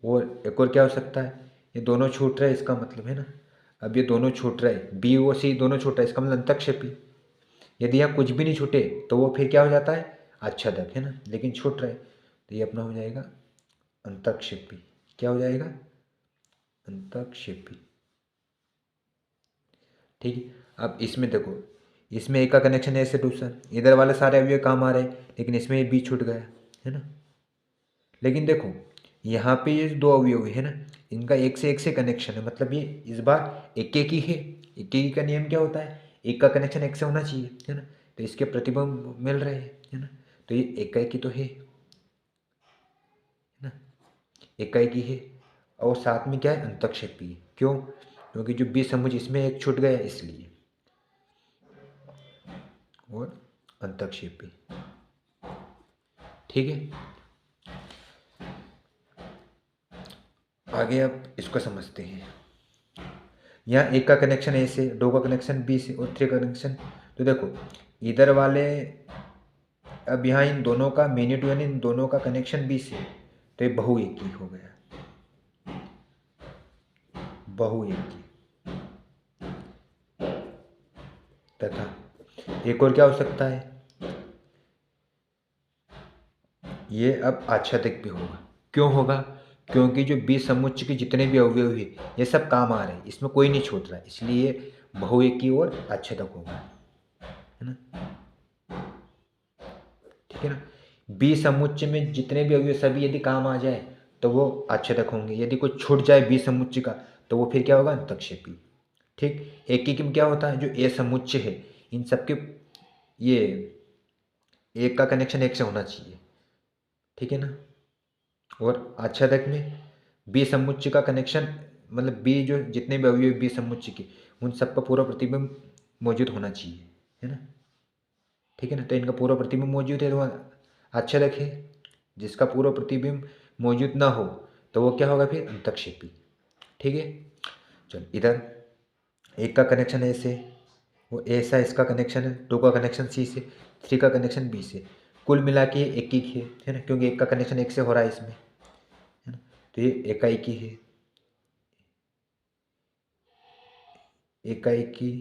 और एक और क्या हो सकता है, ये दोनों छूट रहे इसका मतलब है ना। अब ये दोनों छूट रहे, बी और सी दोनों छूट रहे, इसका मतलब अंतक्षेपी। यदि यहाँ कुछ भी नहीं छूटे तो वो फिर क्या हो जाता है, आच्छादक है ना, लेकिन छूट रहे तो ये अपना हो जाएगा अंतक्षेपी। क्या हो जाएगा, अंतक्षेपी। ठीक है, अब इसमें देखो इसमें ए का कनेक्शन ए से दूसरा, इधर वाले सारे अवयव काम आ रहे लेकिन इसमें ये बी छूट गया है ना। लेकिन देखो यहाँ पे ये दो अवयव है ना, इनका एक से कनेक्शन है, मतलब ये इस बार एक ही है। एक का नियम क्या होता है, एक का कनेक्शन एक से होना चाहिए है ना, तो इसके प्रतिबिंब मिल रहे हैं है ना, तो ये एक तो है ना, एक है। और साथ में क्या है, अंतक्षेपी है। क्यों, क्योंकि जो बी समुच इसमें एक छूट गया इसलिए, और अंतक्षेपी। ठीक है, आगे अब इसको समझते हैं। यहाँ एक का कनेक्शन ए से, दो का कनेक्शन बी से और थ्री का कनेक्शन, तो देखो इधर वाले, अब यहाँ इन दोनों का मिनट यानी इन दोनों का कनेक्शन बी से, तो ये बहुएकी हो गया, बहुएकी। तथा एक और क्या हो सकता है, ये अब आच्छादित भी होगा। क्यों होगा, क्योंकि जो बी समुच्चय के जितने भी अवयव है ये सब काम आ रहे हैं, इसमें कोई नहीं छूट रहा है, इसलिए बहुएकी और आच्छादक होगा, है ना। ठीक है ना, बी समुच्चय में जितने भी अवयव सभी यदि काम आ जाए तो वो आच्छादक होंगे, यदि कोई छूट जाए बी समुच्चय का तो वो फिर क्या होगा, अंतक्षेपी। ठीक, एक में क्या होता है, जो ए समुच्चय है इन सबके, ये एक का कनेक्शन एक से होना चाहिए, ठीक है ना। और आच्छादक में बी समुच्चय का कनेक्शन, मतलब बी जो जितने भी अवयव बी समुच्चय के, उन सबका पूरा प्रतिबिंब मौजूद होना चाहिए, है ना। ठीक है ना, तो इनका पूरा प्रतिबिंब मौजूद है तो आच्छादक है। जिसका पूरा प्रतिबिंब मौजूद ना हो तो वो क्या होगा, फिर अंतक्षेपी। ठीक है, चल इधर एक का कनेक्शन ए से, वो ऐसा इसका कनेक्शन है, टू का कनेक्शन सी से, थ्री का कनेक्शन बी से, कुल मिला के एक है ना, क्योंकि एक का कनेक्शन एक से हो रहा है इसमें, है ना, तो ये एकाएकी है, एकाएकी।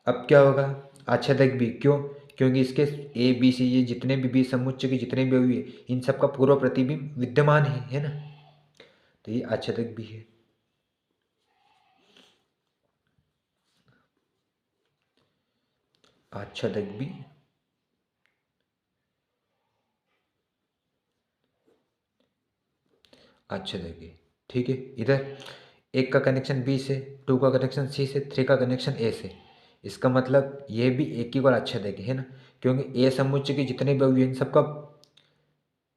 अब क्या होगा, आच्छादक भी, क्यों, क्योंकि इसके ए बी सी ये जितने भी बी समुच्चय के जितने भी अवयव इन सबका पूरा प्रतिबिंब विद्यमान है ना, तो ये आच्छादक भी है। आच्छादक भी, आच्छादक है। ठीक है, इधर एक का कनेक्शन बी से, टू का कनेक्शन सी से, थ्री का कनेक्शन ए से, इसका मतलब ये भी एक ही और आच्छादक है ना, क्योंकि ए समुच्चय के जितने भी अवयव इन सबका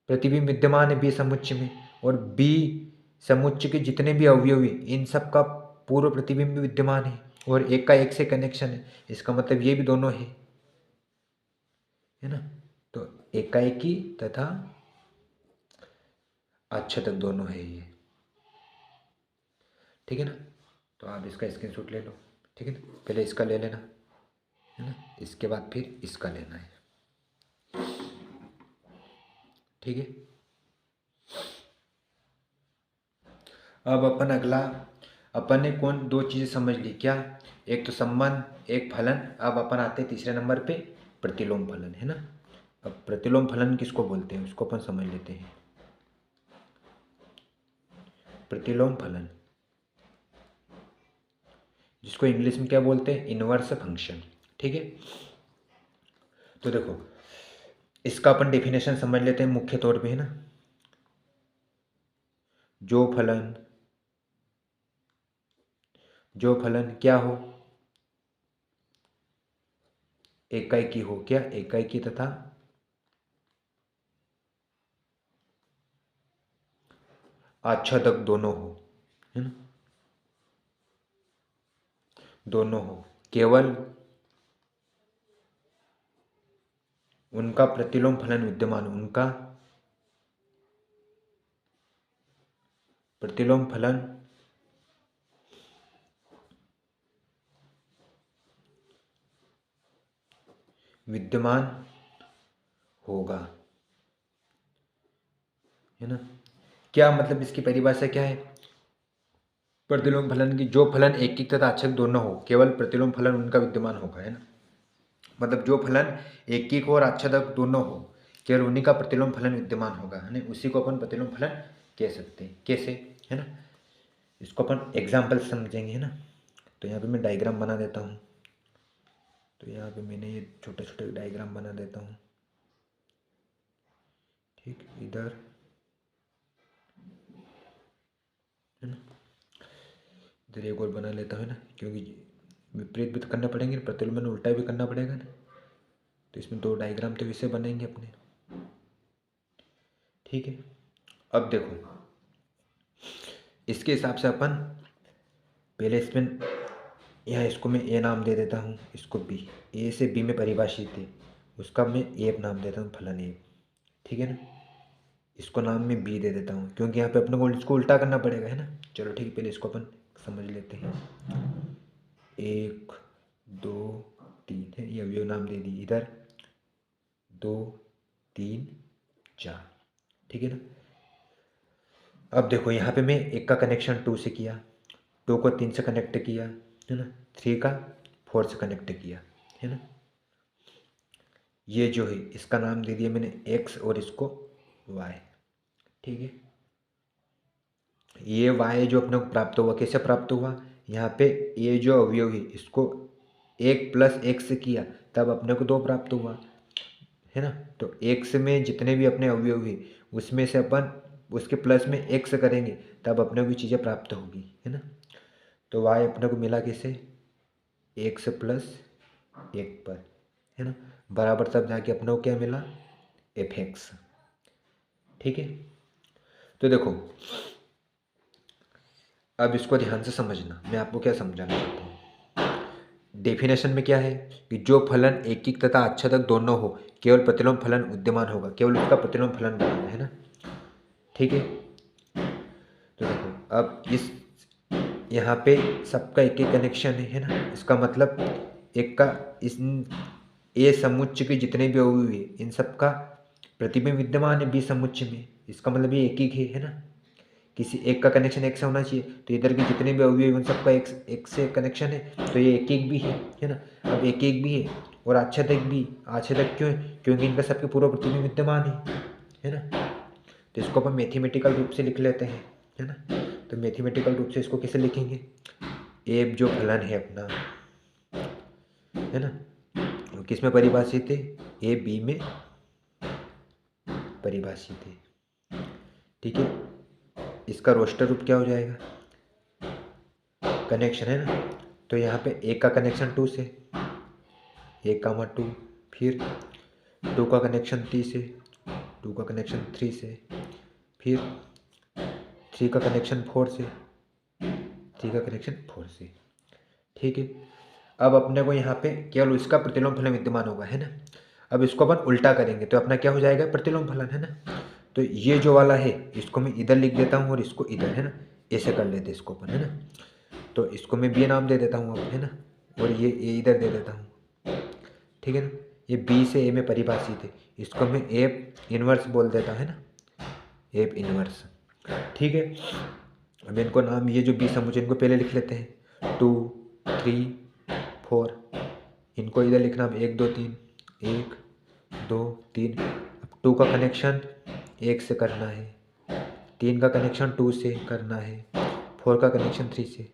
प्रतिबिंब विद्यमान है बी समुच्चय में, और बी समुच्चय के जितने भी अवयव हैं इन सब का पूर्व प्रतिबिंब भी विद्यमान है, और एक का एक से कनेक्शन है, इसका मतलब ये भी दोनों है ना। तो एकाएकी तथा आच्छादक दोनों है ये। ठीक है ना, तो आप इसका स्क्रीनशॉट ले लो। ठीक है ना, पहले इसका ले लेना है ना, इसके बाद फिर इसका लेना है। ठीक है, अब अपन अगला, अपन ने कौन दो चीज़ें समझ ली क्या, एक तो संबंध, एक फलन। अब अपन आते हैं तीसरे नंबर पे, प्रतिलोम फलन, है ना। अब प्रतिलोम फलन किसको बोलते हैं उसको अपन समझ लेते हैं। प्रतिलोम फलन, जिसको इंग्लिश में क्या बोलते हैं, इनवर्स फंक्शन। ठीक है, तो देखो इसका अपन डेफिनेशन समझ लेते हैं मुख्य तौर पे, है ना। जो फलन, जो फलन क्या हो, एकाएकी हो, क्या एकाएकी तथा आच्छादक दोनों हो, है ना, दोनों हो, केवल उनका प्रतिलोम फलन विद्यमान, उनका प्रतिलोम फलन विद्यमान होगा, है ना। क्या मतलब इसकी परिभाषा क्या है, प्रतिलोम फलन की, जो फलन एक तथा आच्छादक दोनों हो, केवल प्रतिलोम फलन उनका विद्यमान होगा, है ना। मतलब जो फलन एक और आच्छादक दोनों हो, केवल उन्हीं का प्रतिलोम फलन विद्यमान होगा, है ना, उसी को अपन प्रतिलोम फलन कह सकते हैं। कैसे, है ना, इसको अपन एग्जाम्पल समझेंगे, है ना। तो यहाँ पे मैं डायग्राम बना देता हूँ। तो यहाँ पे मैंने ये छोटे छोटे डायग्राम बना देता हूँ। ठीक, इधर है ना, इधर एक और बना लेता हूँ ना, क्योंकि विपरीत भी तो करना पड़ेंगे, प्रतिलोम उल्टा भी करना पड़ेगा ना। तो इसमें 2 डायग्राम तो इससे बनेंगे अपने। ठीक है, अब देखो इसके हिसाब से अपन पहले इसमें यहाँ इसको मैं ए नाम दे देता हूँ, इसको बी, ए से बी में परिभाषित है, उसका मैं ए नाम देता हूँ, फलन ए। ठीक है ना, इसको नाम में बी दे देता हूँ, क्योंकि यहाँ पे अपने को इसको उल्टा करना पड़ेगा, है ना। चलो ठीक है, पहले इसको अपन समझ लेते हैं। 1 2 3 है, ये अवयव नाम दे दी, इधर 2 3 4। ठीक है ना, अब देखो यहाँ पे मैं 1 का कनेक्शन 2 से किया, 2 को 3 से कनेक्ट किया, है ना, 3 का 4 से कनेक्ट किया, है ना। ये जो है इसका नाम दे दिया मैंने x और इसको y। ठीक है, ये y जो अपने को प्राप्त हुआ, कैसे प्राप्त हुआ, यहाँ पे ये जो अवयव है इसको 1 + x किया तब अपने को 2 प्राप्त हुआ, है ना। तो x में जितने भी अपने अवयव है उसमें से अपन उसके प्लस में x करेंगे तब अपने को चीज़ें प्राप्त होगी, है ना। तो y अपने को मिला कैसे, x + 1 पर, है ना, बराबर तब जाके अपने को क्या मिला, f(x). ठीक है, तो देखो अब इसको ध्यान से समझना, मैं आपको क्या समझाना चाहता हूँ। डेफिनेशन में क्या है कि जो फलन एकिक तथा आच्छादक दोनों हो केवल प्रतिलोम फलन विद्यमान होगा, केवल उसका प्रतिलोम फलन बनाना है ना। ठीक है, तो देखो अब इस यहाँ पे सबका एक एक कनेक्शन है ना, इसका मतलब एक का इस ए समुच्चय के जितने भी अवयव है इन सबका प्रतिबिंब विद्यमान है बी समुच्चय में, इसका मतलब ये एक ही है ना। किसी एक का कनेक्शन एक से होना चाहिए, तो इधर के जितने भी अवयव उन सबका एक से कनेक्शन है, तो ये एक एक भी है ना। अब एक एक भी है और आच्छादक भी, आच्छादक क्यों है, क्योंकि इनका सबके पूर्व प्रतिबिंब विद्यमान है ना। तो इसको अपन मैथमेटिकल रूप से लिख लेते हैं, है ना। तो मैथमेटिकल रूप से इसको कैसे लिखेंगे, ए जो फलन है अपना, है ना, वो किस में परिभाषित है, ए बी में परिभाषित है। ठीक है, इसका रोस्टर रूप क्या हो जाएगा, कनेक्शन, है ना। तो यहाँ पे एक का कनेक्शन 2 से, 1, 2, फिर 2 का कनेक्शन 3 से, 2 का कनेक्शन 3 से, फिर 3 का कनेक्शन 4 से, 3 का कनेक्शन 4 से। ठीक है, अब अपने को यहाँ पे केवल उसका प्रतिलोम फलन विद्यमान होगा, है ना। अब इसको अपन उल्टा करेंगे तो अपना क्या हो जाएगा, प्रतिलोम फलन, है ना। तो ये जो वाला है इसको मैं इधर लिख देता हूँ और इसको इधर, है ना, ऐसे कर लेते इसको अपन, है ना। तो इसको मैं बी नाम दे देता हूँ अब, है ना, और ये ए इधर दे देता हूँ। ठीक है ना, ये बी से ए में परिभाषित है, इसको मैं एफ इनवर्स बोल देता, है ना, एफ इनवर्स। ठीक है, अब इनको नाम ये जो बी समुच्चय इनको पहले लिख लेते हैं, 2 3 4, इनको इधर लिखना, अब 1 2 3, 1 2 3। अब 2 का कनेक्शन 1 से करना है, 3 का कनेक्शन 2 से करना है, 4 का कनेक्शन 3 से।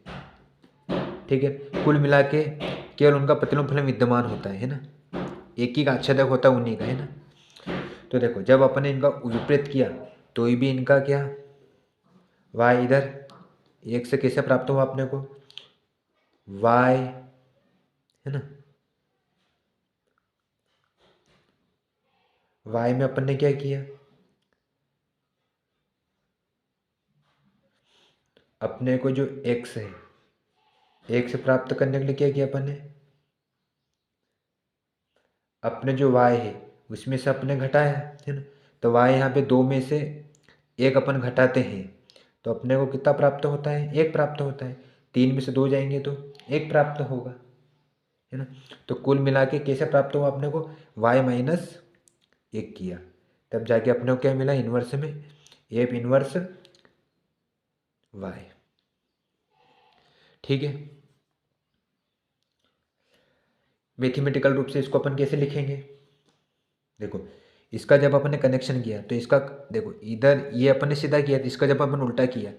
ठीक है, कुल मिला के केवल उनका प्रतिलोम फलन विद्यमान होता है ना, एक ही का आच्छादक होता है उन्हीं का, है ना। तो देखो जब अपन ने इनका विपरीत किया तो भी इनका क्या, y इधर 1 से कैसे प्राप्त हुआ अपने को, y, है ना, y में अपन ने क्या किया, अपने को जो x है, x से प्राप्त करने के लिए क्या किया अपन ने, अपने जो y है उसमें से अपने घटाया, है ना। तो y यहाँ पे 2 में से 1 अपन घटाते हैं तो अपने को कितना प्राप्त होता है, 1 प्राप्त होता है। 3 में से 2 जाएंगे तो 1 प्राप्त होगा, है ना। तो कुल मिला के कैसे प्राप्त हुआ अपने को, y - 1 किया तब जाके अपने को क्या मिला, इन्वर्स में एफ इन्वर्स y। ठीक है, मैथमेटिकल रूप से इसको अपन कैसे लिखेंगे, देखो इसका जब अपन ने कनेक्शन किया तो इसका देखो इधर ये अपन ने सीधा किया, तो इसका जब अपन उल्टा किया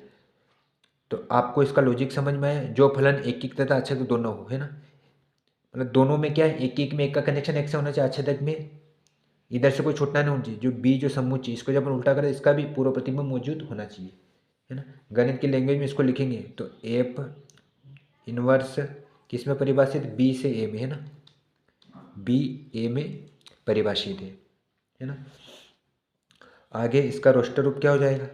तो आपको इसका लॉजिक समझ में आया, जो फलन एक एक तथा अच्छेदक दोनों हो, है ना, मतलब दोनों में क्या है, एक एक में एक का कनेक्शन एक से होना चाहिए, अच्छेदक में इधर से कोई छूटना नहीं होना चाहिए, जो बी जो समुच्चय इसको जब अपन उल्टा करें इसका भी पूर्व प्रतिबिंब मौजूद होना चाहिए, है ना। गणित की लैंग्वेज में इसको लिखेंगे तो एफ इनवर्स किस में परिभाषित, बी से ए में, है ना, बी ए में परिभाषित है ना। आगे इसका रोस्टर रूप क्या हो जाएगा,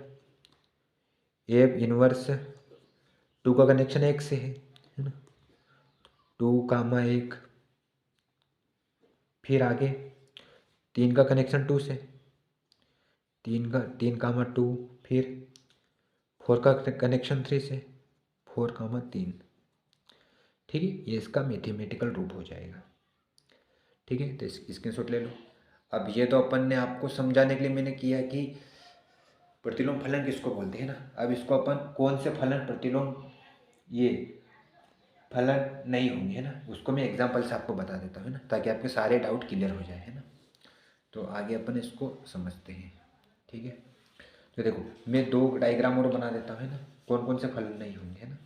एफ इनवर्स टू का कनेक्शन एक से है ना, 2, 1, फिर आगे 3 का कनेक्शन 2 से, 3, 2, फिर 4 का कनेक्शन 3 से, 4, 3, ठीक है। ये इसका मैथमेटिकल रूप हो जाएगा, ठीक है। तो स्क्रीनशॉट ले लो। अब ये तो अपन ने आपको समझाने के लिए मैंने किया कि प्रतिलोम फलन किसको बोलते हैं ना। अब इसको अपन कौन से फलन प्रतिलोम ये फलन नहीं होंगे, है ना, उसको मैं एग्जाम्पल से आपको बता देता हूँ, है ना, ताकि आपके सारे डाउट क्लियर हो जाए, है ना। तो आगे अपन इसको समझते हैं, ठीक है। तो देखो मैं 2 डायग्राम और बना देता हूँ, है ना, कौन कौन से फलन नहीं होंगे, है ना।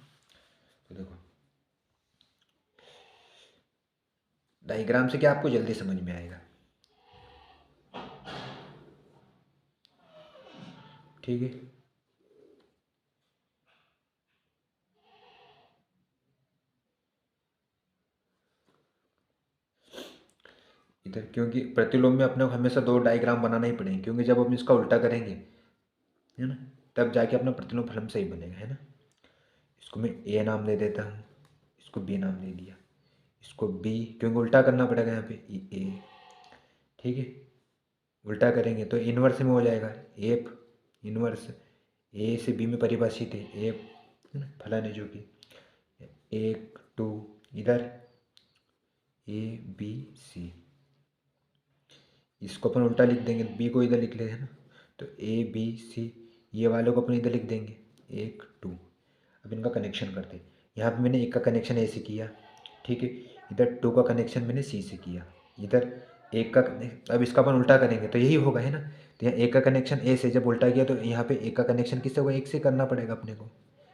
तो देखो डायग्राम से क्या आपको जल्दी समझ में आएगा, ठीक है। इधर क्योंकि प्रतिलोम में अपने को हमेशा 2 डायग्राम बनाना ही पड़ेंगे, क्योंकि जब हम इसका उल्टा करेंगे, है ना, तब जाके अपना प्रतिलोम फलन सही बनेगा, है ना। इसको मैं ए नाम दे देता हूँ, इसको बी नाम दे दिया, इसको बी क्योंकि उल्टा करना पड़ेगा यहाँ पे ए, ठीक है। उल्टा करेंगे तो इनवर्स में हो जाएगा, एफ इनवर्स ए से बी में परिभाषित है, एफ फलन है जो कि 1, 2 इधर ए बी सी, इसको अपन उल्टा लिख देंगे, बी को इधर लिख लेते हैं ना, तो ए बी सी ये वालों को अपन इधर लिख देंगे 1, 2। अब इनका कनेक्शन करते हैं, यहाँ पे मैंने एक का कनेक्शन ए से किया, ठीक है, इधर 2 का कनेक्शन मैंने सी से किया, इधर एक का अब इसका अपन उल्टा करेंगे तो यही होगा, है ना। तो यहाँ एक का कनेक्शन ए से जब उल्टा किया तो यहाँ पे एक का कनेक्शन किससे होगा, एक से करना पड़ेगा अपने को,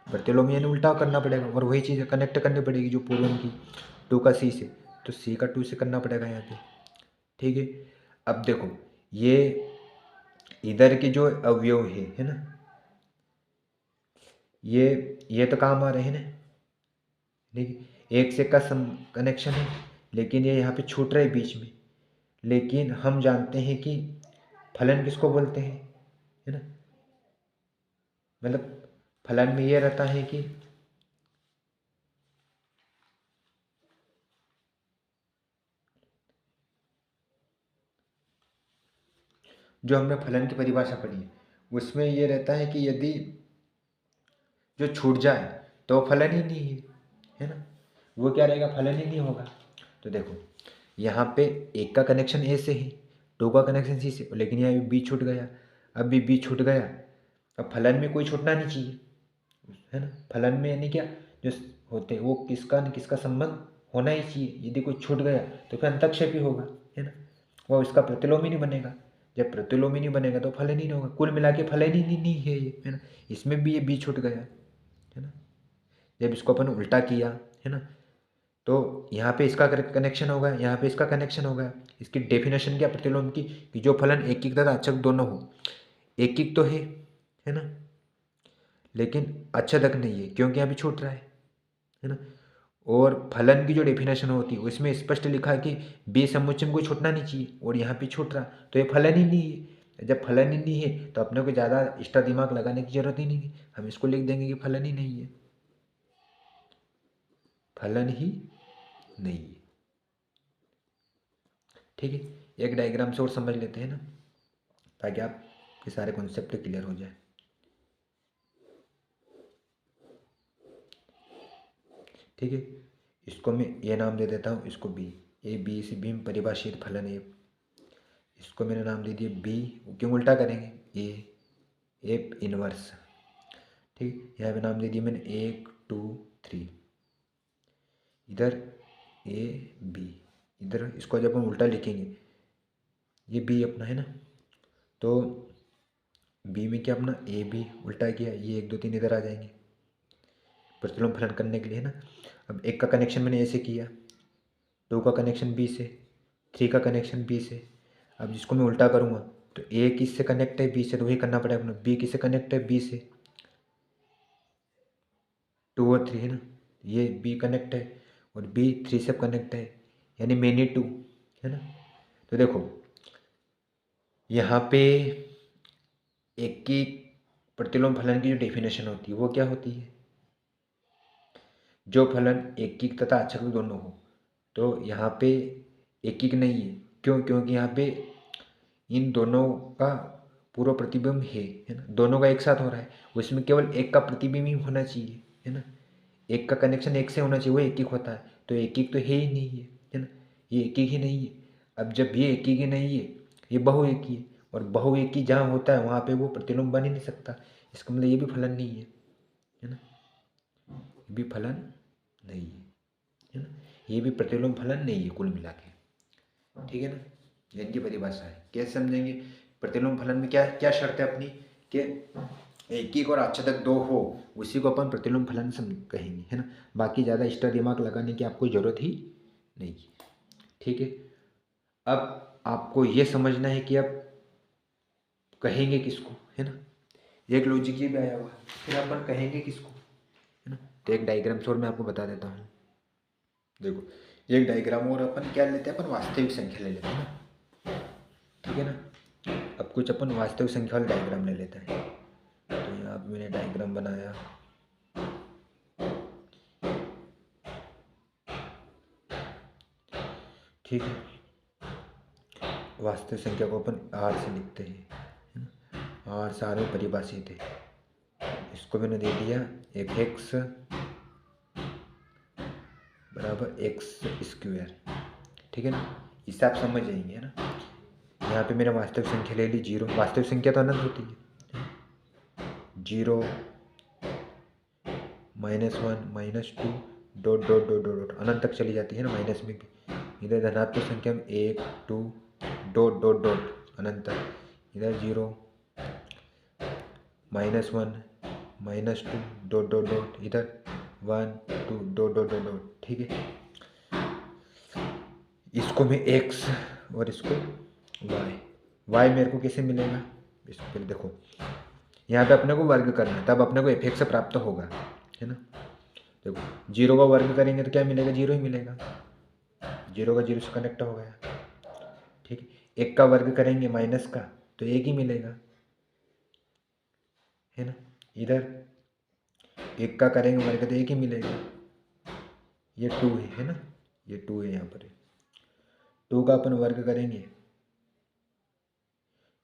प्रतिलोम यानी उल्टा करना पड़ेगा, और वही चीज़ कनेक्ट करनी पड़ेगी जो पूर्व की 2 का सी से, तो सी का 2 से करना पड़ेगा यहाँ पे, ठीक है। अब देखो ये इधर के जो अवयव है ना, ये तो काम आ रहे हैं ना, ठीक, एक से का सम कनेक्शन है, लेकिन ये यहाँ पे छूट रहे बीच में, लेकिन हम जानते हैं कि फलन किसको बोलते हैं, है ना, मतलब फलन में ये रहता है कि जो हमने फलन की परिभाषा पढ़ी है उसमें ये रहता है कि यदि जो छूट जाए तो फलन ही नहीं है ना, वो क्या रहेगा, फलन ही नहीं होगा। तो देखो यहाँ पे एक का कनेक्शन ए से है, 2 का कनेक्शन सी से, लेकिन यहाँ बी छूट गया, अब भी बी छूट गया, अब फलन में कोई छूटना नहीं चाहिए, है ना, फलन में यानी क्या जो होते हैं वो किसका न किसका संबंध होना ही चाहिए, यदि कोई छूट गया तो फिर अंतक्षेपी होगा, है ना, वो इसका प्रतिलोम ही नहीं बनेगा, जब प्रतिलोम ही नहीं बनेगा तो फलन ही नहीं होगा, कुल मिला के फलन ही नहीं है ये, है ना। इसमें भी ये बी छूट गया, है ना, जब इसको अपन उल्टा किया, है ना, तो यहाँ पे इसका कनेक्शन होगा, यहाँ पे इसका कनेक्शन होगा, इसकी डेफिनेशन क्या प्रतिलोम की, कि जो फलन एक एक तथा अच्छक दोनों हो, एक एक तो है ना, लेकिन अच्छेदक नहीं है क्योंकि यहाँ पे छूट रहा है ना। और फलन की जो डेफिनेशन होती है उसमें स्पष्ट लिखा है कि बी समुच्चय में कोई छूटना नहीं चाहिए, और यहाँ पे छूट रहा, तो ये फलन ही नहीं है। जब फलन ही नहीं है तो अपने को ज़्यादा एक्स्ट्रा दिमाग लगाने की जरूरत ही नहीं है, हम इसको लिख देंगे कि फलन ही नहीं है, फलन ही नहीं है, ठीक है। एक डायग्राम से और समझ लेते हैं ना, ताकि आपके सारे कॉन्सेप्ट क्लियर हो जाए, ठीक है। इसको मैं ए नाम दे देता हूँ, इसको बी, ए बी से बी में परिभाषित फलन है, इसको मैंने नाम दे दिया बी, क्यों उल्टा करेंगे ए एफ इनवर्स, ठीक, यहाँ पे नाम दे दिया मैंने 1, 2, 3, इधर ए बी, इधर इसको जब हम उल्टा लिखेंगे ये बी अपना, है ना, तो बी में क्या अपना ए बी उल्टा किया, ये 1, 2, 3 इधर आ जाएंगे, प्रतिलोम फलन करने के लिए, है ना। अब एक का कनेक्शन मैंने ऐसे किया, 2 का कनेक्शन बी से, 3 का कनेक्शन बी से। अब जिसको मैं उल्टा करूँगा तो ए किससे कनेक्ट है, बी से, तो वही करना पड़ेगा अपना। बी किससे कनेक्ट है, बी से, 2 और 3, है ना। ये बी कनेक्ट है और बी 3 से कनेक्ट है, यानी मेनी 2, है ना। तो देखो यहाँ पे एक की प्रतिलोम फलन की जो डेफिनेशन होती है वो क्या होती है, जो फलन एकीक तथा आच्छादित दोनों हो। तो यहाँ पे एकीक नहीं है, क्यों, क्योंकि यहाँ पे इन दोनों का पूर्व प्रतिबिंब है ना, दोनों का एक साथ हो रहा है, उसमें केवल एक का प्रतिबिंब ही होना चाहिए, है ना। एक का कनेक्शन एक से होना चाहिए, वो एकीक होता है। तो एकीक तो है ही नहीं है ना, ये एकीक ही नहीं है। अब जब ये एकीक ही नहीं है, ये बहुएकी है, और बहुएकी जहाँ होता है वहाँ पे वो प्रतिलोम बन ही नहीं सकता। इसका मतलब ये भी फलन नहीं है ना, ये भी फलन नहीं है ना, ये भी प्रतिलोम फलन नहीं है कुल मिला के, ठीक है ना। इनकी परिभाषा है, कैसे समझेंगे। प्रतिलोम फलन में क्या क्या शर्त है अपनी, कि एकीक और आच्छादक 2 हो, उसी को अपन प्रतिलोम फलन कहेंगे, है ना। बाकी ज़्यादा एक्स्ट्रा दिमाग लगाने की आपको ज़रूरत ही नहीं, ठीक है। अब आपको ये समझना है कि अब कहेंगे किसको, है ना। एक लॉजिक ये भी आया हुआ है, फिर अपन कहेंगे किसको, है ना। तो एक डायग्राम से और मैं आपको बता देता हूँ। देखो एक डायग्राम और अपन क्या लेते हैं, अपन वास्तविक संख्या ले लेते हैं ना, ठीक है ना। अब कुछ अपन वास्तविक संख्या वाले डायग्राम ले लेते हैं। तो यहाँ पे मैंने डायग्राम बनाया, ठीक है। वास्तविक संख्या को अपन आर से लिखते हैं, है ना। आर से आर में परिभाषित है, इसको मैंने दे दिया एफ एक्स बराबर एक्स स्क्वायर, ठीक है ना। इससे आप समझ जाएंगे, है ना। यहाँ पे मैंने वास्तविक संख्या ले ली 0, वास्तविक संख्या तो अनंत होती है, 0 -1 -2 डॉट डॉट डॉट डॉट अनंत तक चली जाती है ना, माइनस में भी। इधर धनात्मक संख्या में 1 2 डॉट डॉट डॉट अनंत तक, इधर 0 -1 -2 डॉट डॉट डॉट, इधर 1 2 डॉट डॉट डॉट डॉट, ठीक है। इसको मैं x और इसको y मेरे को कैसे मिलेगा, इसको पहले देखो, यहाँ पे अपने को वर्ग करना है, तब अपने को एफ से प्राप्त होगा, है ना। देखो 0 का वर्ग करेंगे तो क्या मिलेगा, 0 ही मिलेगा, 0 का 0 से कनेक्ट हो गया, ठीक है। 1 का वर्ग करेंगे माइनस का तो 1 ही मिलेगा, है ना। इधर 1 का करेंगे वर्ग तो 1 ही मिलेगा, ये 2 है ना, ये 2 है। यहाँ पर 2 का अपन वर्ग करेंगे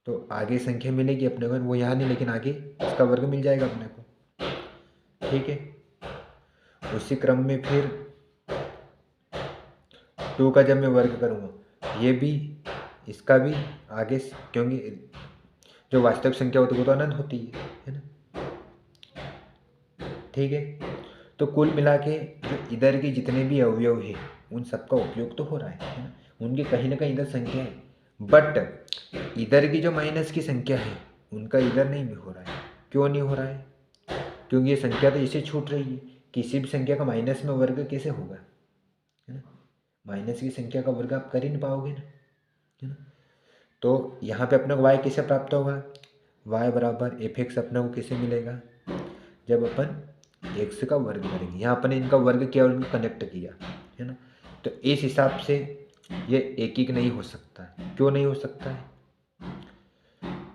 तो आगे संख्या मिलेगी अपने को, वो यहाँ नहीं, लेकिन आगे इसका वर्ग मिल जाएगा अपने को, ठीक है। उसी क्रम में फिर 2 का जब मैं वर्ग करूँगा, ये भी इसका भी आगे, क्योंकि जो वास्तविक संख्या होती है वो तो अनंत होती है ना, ठीक है। तो कुल मिला के जो इधर के जितने भी अवयव है उन सबका उपयोग तो हो रहा है ना, उनकी कहीं ना कहीं इधर संख्या है, बट इधर की जो माइनस की संख्या है उनका इधर नहीं भी हो रहा है। क्यों नहीं हो रहा है, क्योंकि ये संख्या तो इसे छूट रही है, किसी भी संख्या का माइनस में वर्ग कैसे होगा, है ना। माइनस की संख्या का वर्ग आप कर ही नहीं पाओगे ना, है ना। तो यहाँ पे अपने को y कैसे प्राप्त होगा, y बराबर एफ एक्स अपने को कैसे मिलेगा, जब अपन x का वर्ग करेंगे। यहाँ अपन इनका वर्ग किया और इनको कनेक्ट किया, है ना। तो इस हिसाब से ये एकीक नहीं हो सकता है। क्यों नहीं हो सकता है,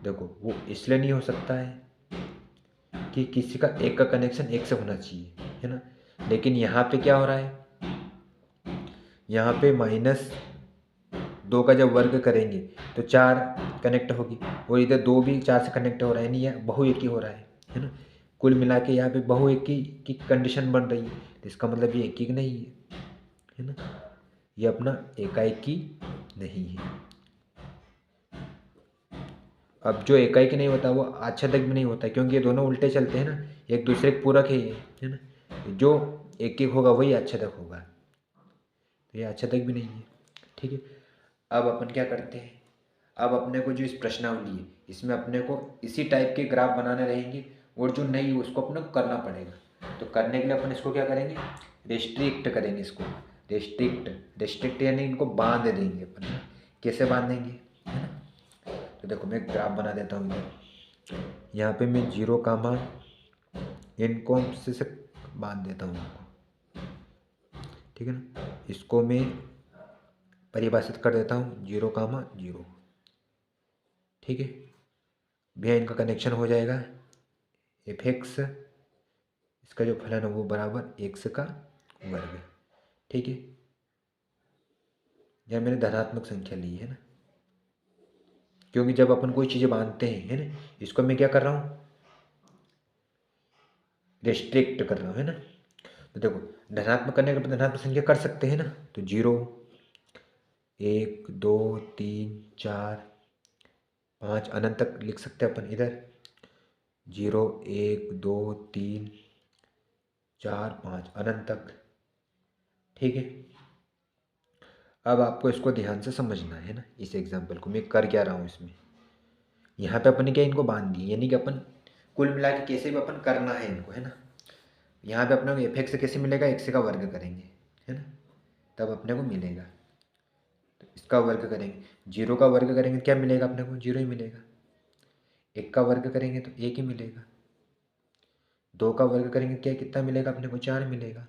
देखो वो इसलिए नहीं हो सकता है कि किसी का एक का कनेक्शन एक से होना चाहिए, है ना। लेकिन यहाँ पे क्या हो रहा है, यहाँ पे -2 का जब वर्ग करेंगे तो 4 कनेक्ट होगी, और इधर 2 भी 4 से कनेक्ट हो रहा है, नहीं है बहुएकी हो रहा है ना। कुल मिला के यहाँ पे बहुएकी की कंडीशन बन रही है, तो इसका मतलब ये एकीक नहीं है ना, ये अपना एकाएकी नहीं है। अब जो एकाएकी नहीं होता वो आच्छादक भी नहीं होता, क्योंकि ये दोनों उल्टे चलते हैं ना, एक दूसरे के पूरक है ये, है ना। जो एक एक होगा वही आच्छादक होगा, तो ये आच्छादक भी नहीं है, ठीक है। अब अपन क्या करते हैं, अब अपने को जो इस प्रश्नावली है इसमें अपने को इसी टाइप के ग्राफ बनाने रहेंगे, और जो नहीं है उसको अपने को करना पड़ेगा। तो करने के लिए अपन इसको क्या करेंगे, रिस्ट्रिक्ट करेंगे इसको, रिस्ट्रिक्ट यानी इनको बांध देंगे अपन। कैसे बांधेंगे, है ना। तो देखो मैं ग्राफ बना देता हूँ इधर, यहाँ पे मैं 0, इनको से बांध देता हूँ इनको, ठीक है ना। इसको मैं परिभाषित कर देता हूँ 0, 0, ठीक है भैया। इनका कनेक्शन हो जाएगा f(x), इसका जो फलन है वो बराबर x का वर्ग, ठीक है। यह मैंने धनात्मक संख्या ली है ना, क्योंकि जब अपन कोई चीज़ें बांधते हैं, है ना, इसको मैं क्या कर रहा हूँ, रेस्ट्रिक्ट कर रहा हूँ, है ना। तो देखो धनात्मक करने के बाद धनात्मक संख्या कर सकते हैं ना, तो 0, 1, 2, 3, 4, 5 अनंत तक लिख सकते हैं अपन इधर, 0, 1, 2, 3, 4, 5 अनंत तक, ठीक है। अब आपको इसको ध्यान से समझना है ना, इस एग्जाम्पल को मैं कर क्या रहा हूँ इसमें। यहाँ पे अपन ने क्या इनको बांध दिए, यानी कि अपन कुल मिला के कैसे भी अपन करना है इनको, है ना। यहाँ पे अपने को f(x) कैसे मिलेगा, x का वर्ग करेंगे, है ना, तब अपने को मिलेगा। तो इसका वर्ग करेंगे, 0 का वर्ग करेंगे क्या मिलेगा अपने को, 0 ही मिलेगा। 1 का वर्ग करेंगे तो 1 ही मिलेगा। 2 का वर्ग करेंगे क्या कितना मिलेगा अपने को, 4 मिलेगा।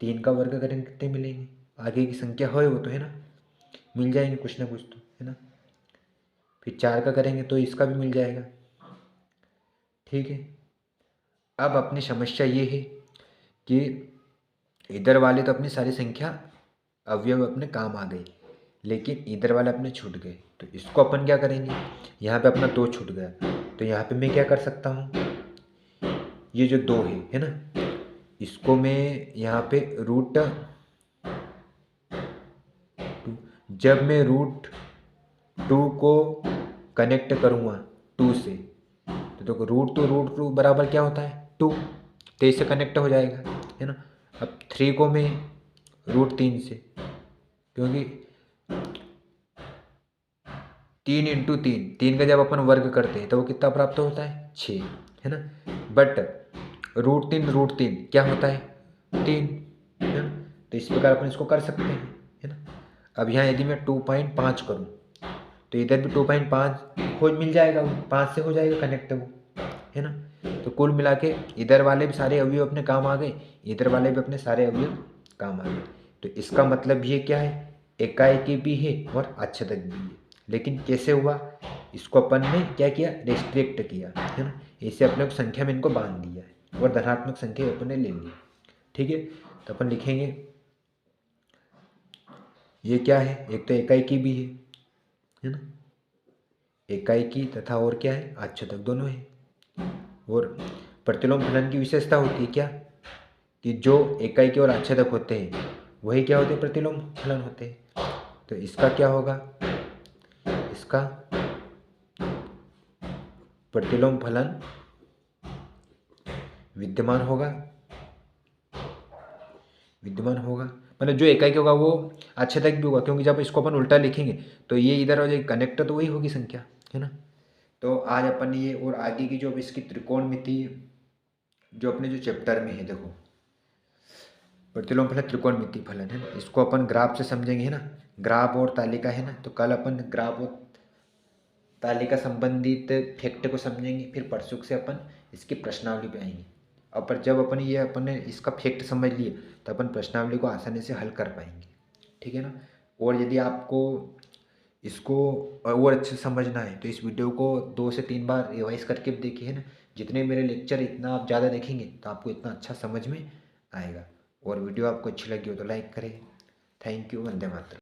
3 का वर्ग करेंगे कितने मिलेंगे, आगे की संख्या हो वो तो, है ना, मिल जाएंगे कुछ ना कुछ तो, है ना। फिर 4 का करेंगे तो इसका भी मिल जाएगा, ठीक है। अब अपनी समस्या ये है कि इधर वाले तो अपनी सारी संख्या अवयव अपने काम आ गए, लेकिन इधर वाले अपने छूट गए। तो इसको अपन क्या करेंगे, यहाँ पे अपना 2 छूट गया, तो यहाँ पे मैं क्या कर सकता हूँ, ये जो 2 है ना, इसको मैं यहाँ पे √2, जब मैं √2 को कनेक्ट करूँगा 2 से, तो देखो √2 बराबर क्या होता है 2, तो इससे कनेक्ट हो जाएगा, है ना। अब 3 को मैं √3 से, क्योंकि 3 × 3 का जब अपन वर्ग करते हैं तो वो कितना प्राप्त होता है 6, है ना। बट √3 क्या होता है 3, है ना। तो इस प्रकार अपन इसको कर सकते हैं, है ना। अब यहाँ यदि मैं 2.5 करूँ तो इधर भी 2.5 हो मिल जाएगा, वो 5 से हो जाएगा कनेक्ट वो, है ना। तो कुल मिला के इधर वाले भी सारे अवयव अपने काम आ गए, इधर वाले भी अपने सारे अवयव काम आ गए। तो इसका मतलब ये क्या है, एकाएकी भी है और आच्छादक भी है। लेकिन कैसे हुआ, इसको अपन ने क्या किया, रेस्ट्रिक्ट किया, है ना। इससे अपने को संख्या में इनको बांध दिया है और धनात्मक संख्या अपन ने ले ली, ठीक है। तो अपन लिखेंगे ये क्या है, एक तो एकाएकी भी है ना, एकाएकी तथा और क्या है आच्छादक दोनों है। और प्रतिलोम फलन की विशेषता होती है क्या, कि जो एकाएकी और आच्छादक होते हैं वही क्या होते हैं, प्रतिलोम फलन होते हैं। तो इसका क्या होगा, इसका प्रतिलोम फलन विद्यमान होगा, मतलब जो एकाएकी होगा वो आच्छादक भी होगा, क्योंकि जब इसको अपन उल्टा लिखेंगे तो ये इधर हो जाएगी, कनेक्ट तो वही होगी संख्या, है ना। तो आज अपन ये और आगे की जो इसकी त्रिकोणमिति जो अपने जो चैप्टर में है, देखो प्रतिलोम फलन त्रिकोणमिति फलन है ना, इसको अपन ग्राफ से समझेंगे, है ना। ग्राफ और तालिका है ना, तो कल अपन ग्राफ और तालिका संबंधित फैक्ट को समझेंगे, फिर परसों से अपन इसकी प्रश्नावली पे आएंगे। और पर जब अपन ये अपन ने इसका फैक्ट समझ लिए तो अपन प्रश्नावली को आसानी से हल कर पाएंगे, ठीक है ना। और यदि आपको इसको और अच्छे से समझना है तो इस वीडियो को 2 से 3 बार रिवाइज करके देखिए, है ना। जितने मेरे लेक्चर इतना आप ज़्यादा देखेंगे तो आपको इतना अच्छा समझ में आएगा। और वीडियो आपको अच्छी लगी हो तो लाइक करें। Thank you, Vande Mataram.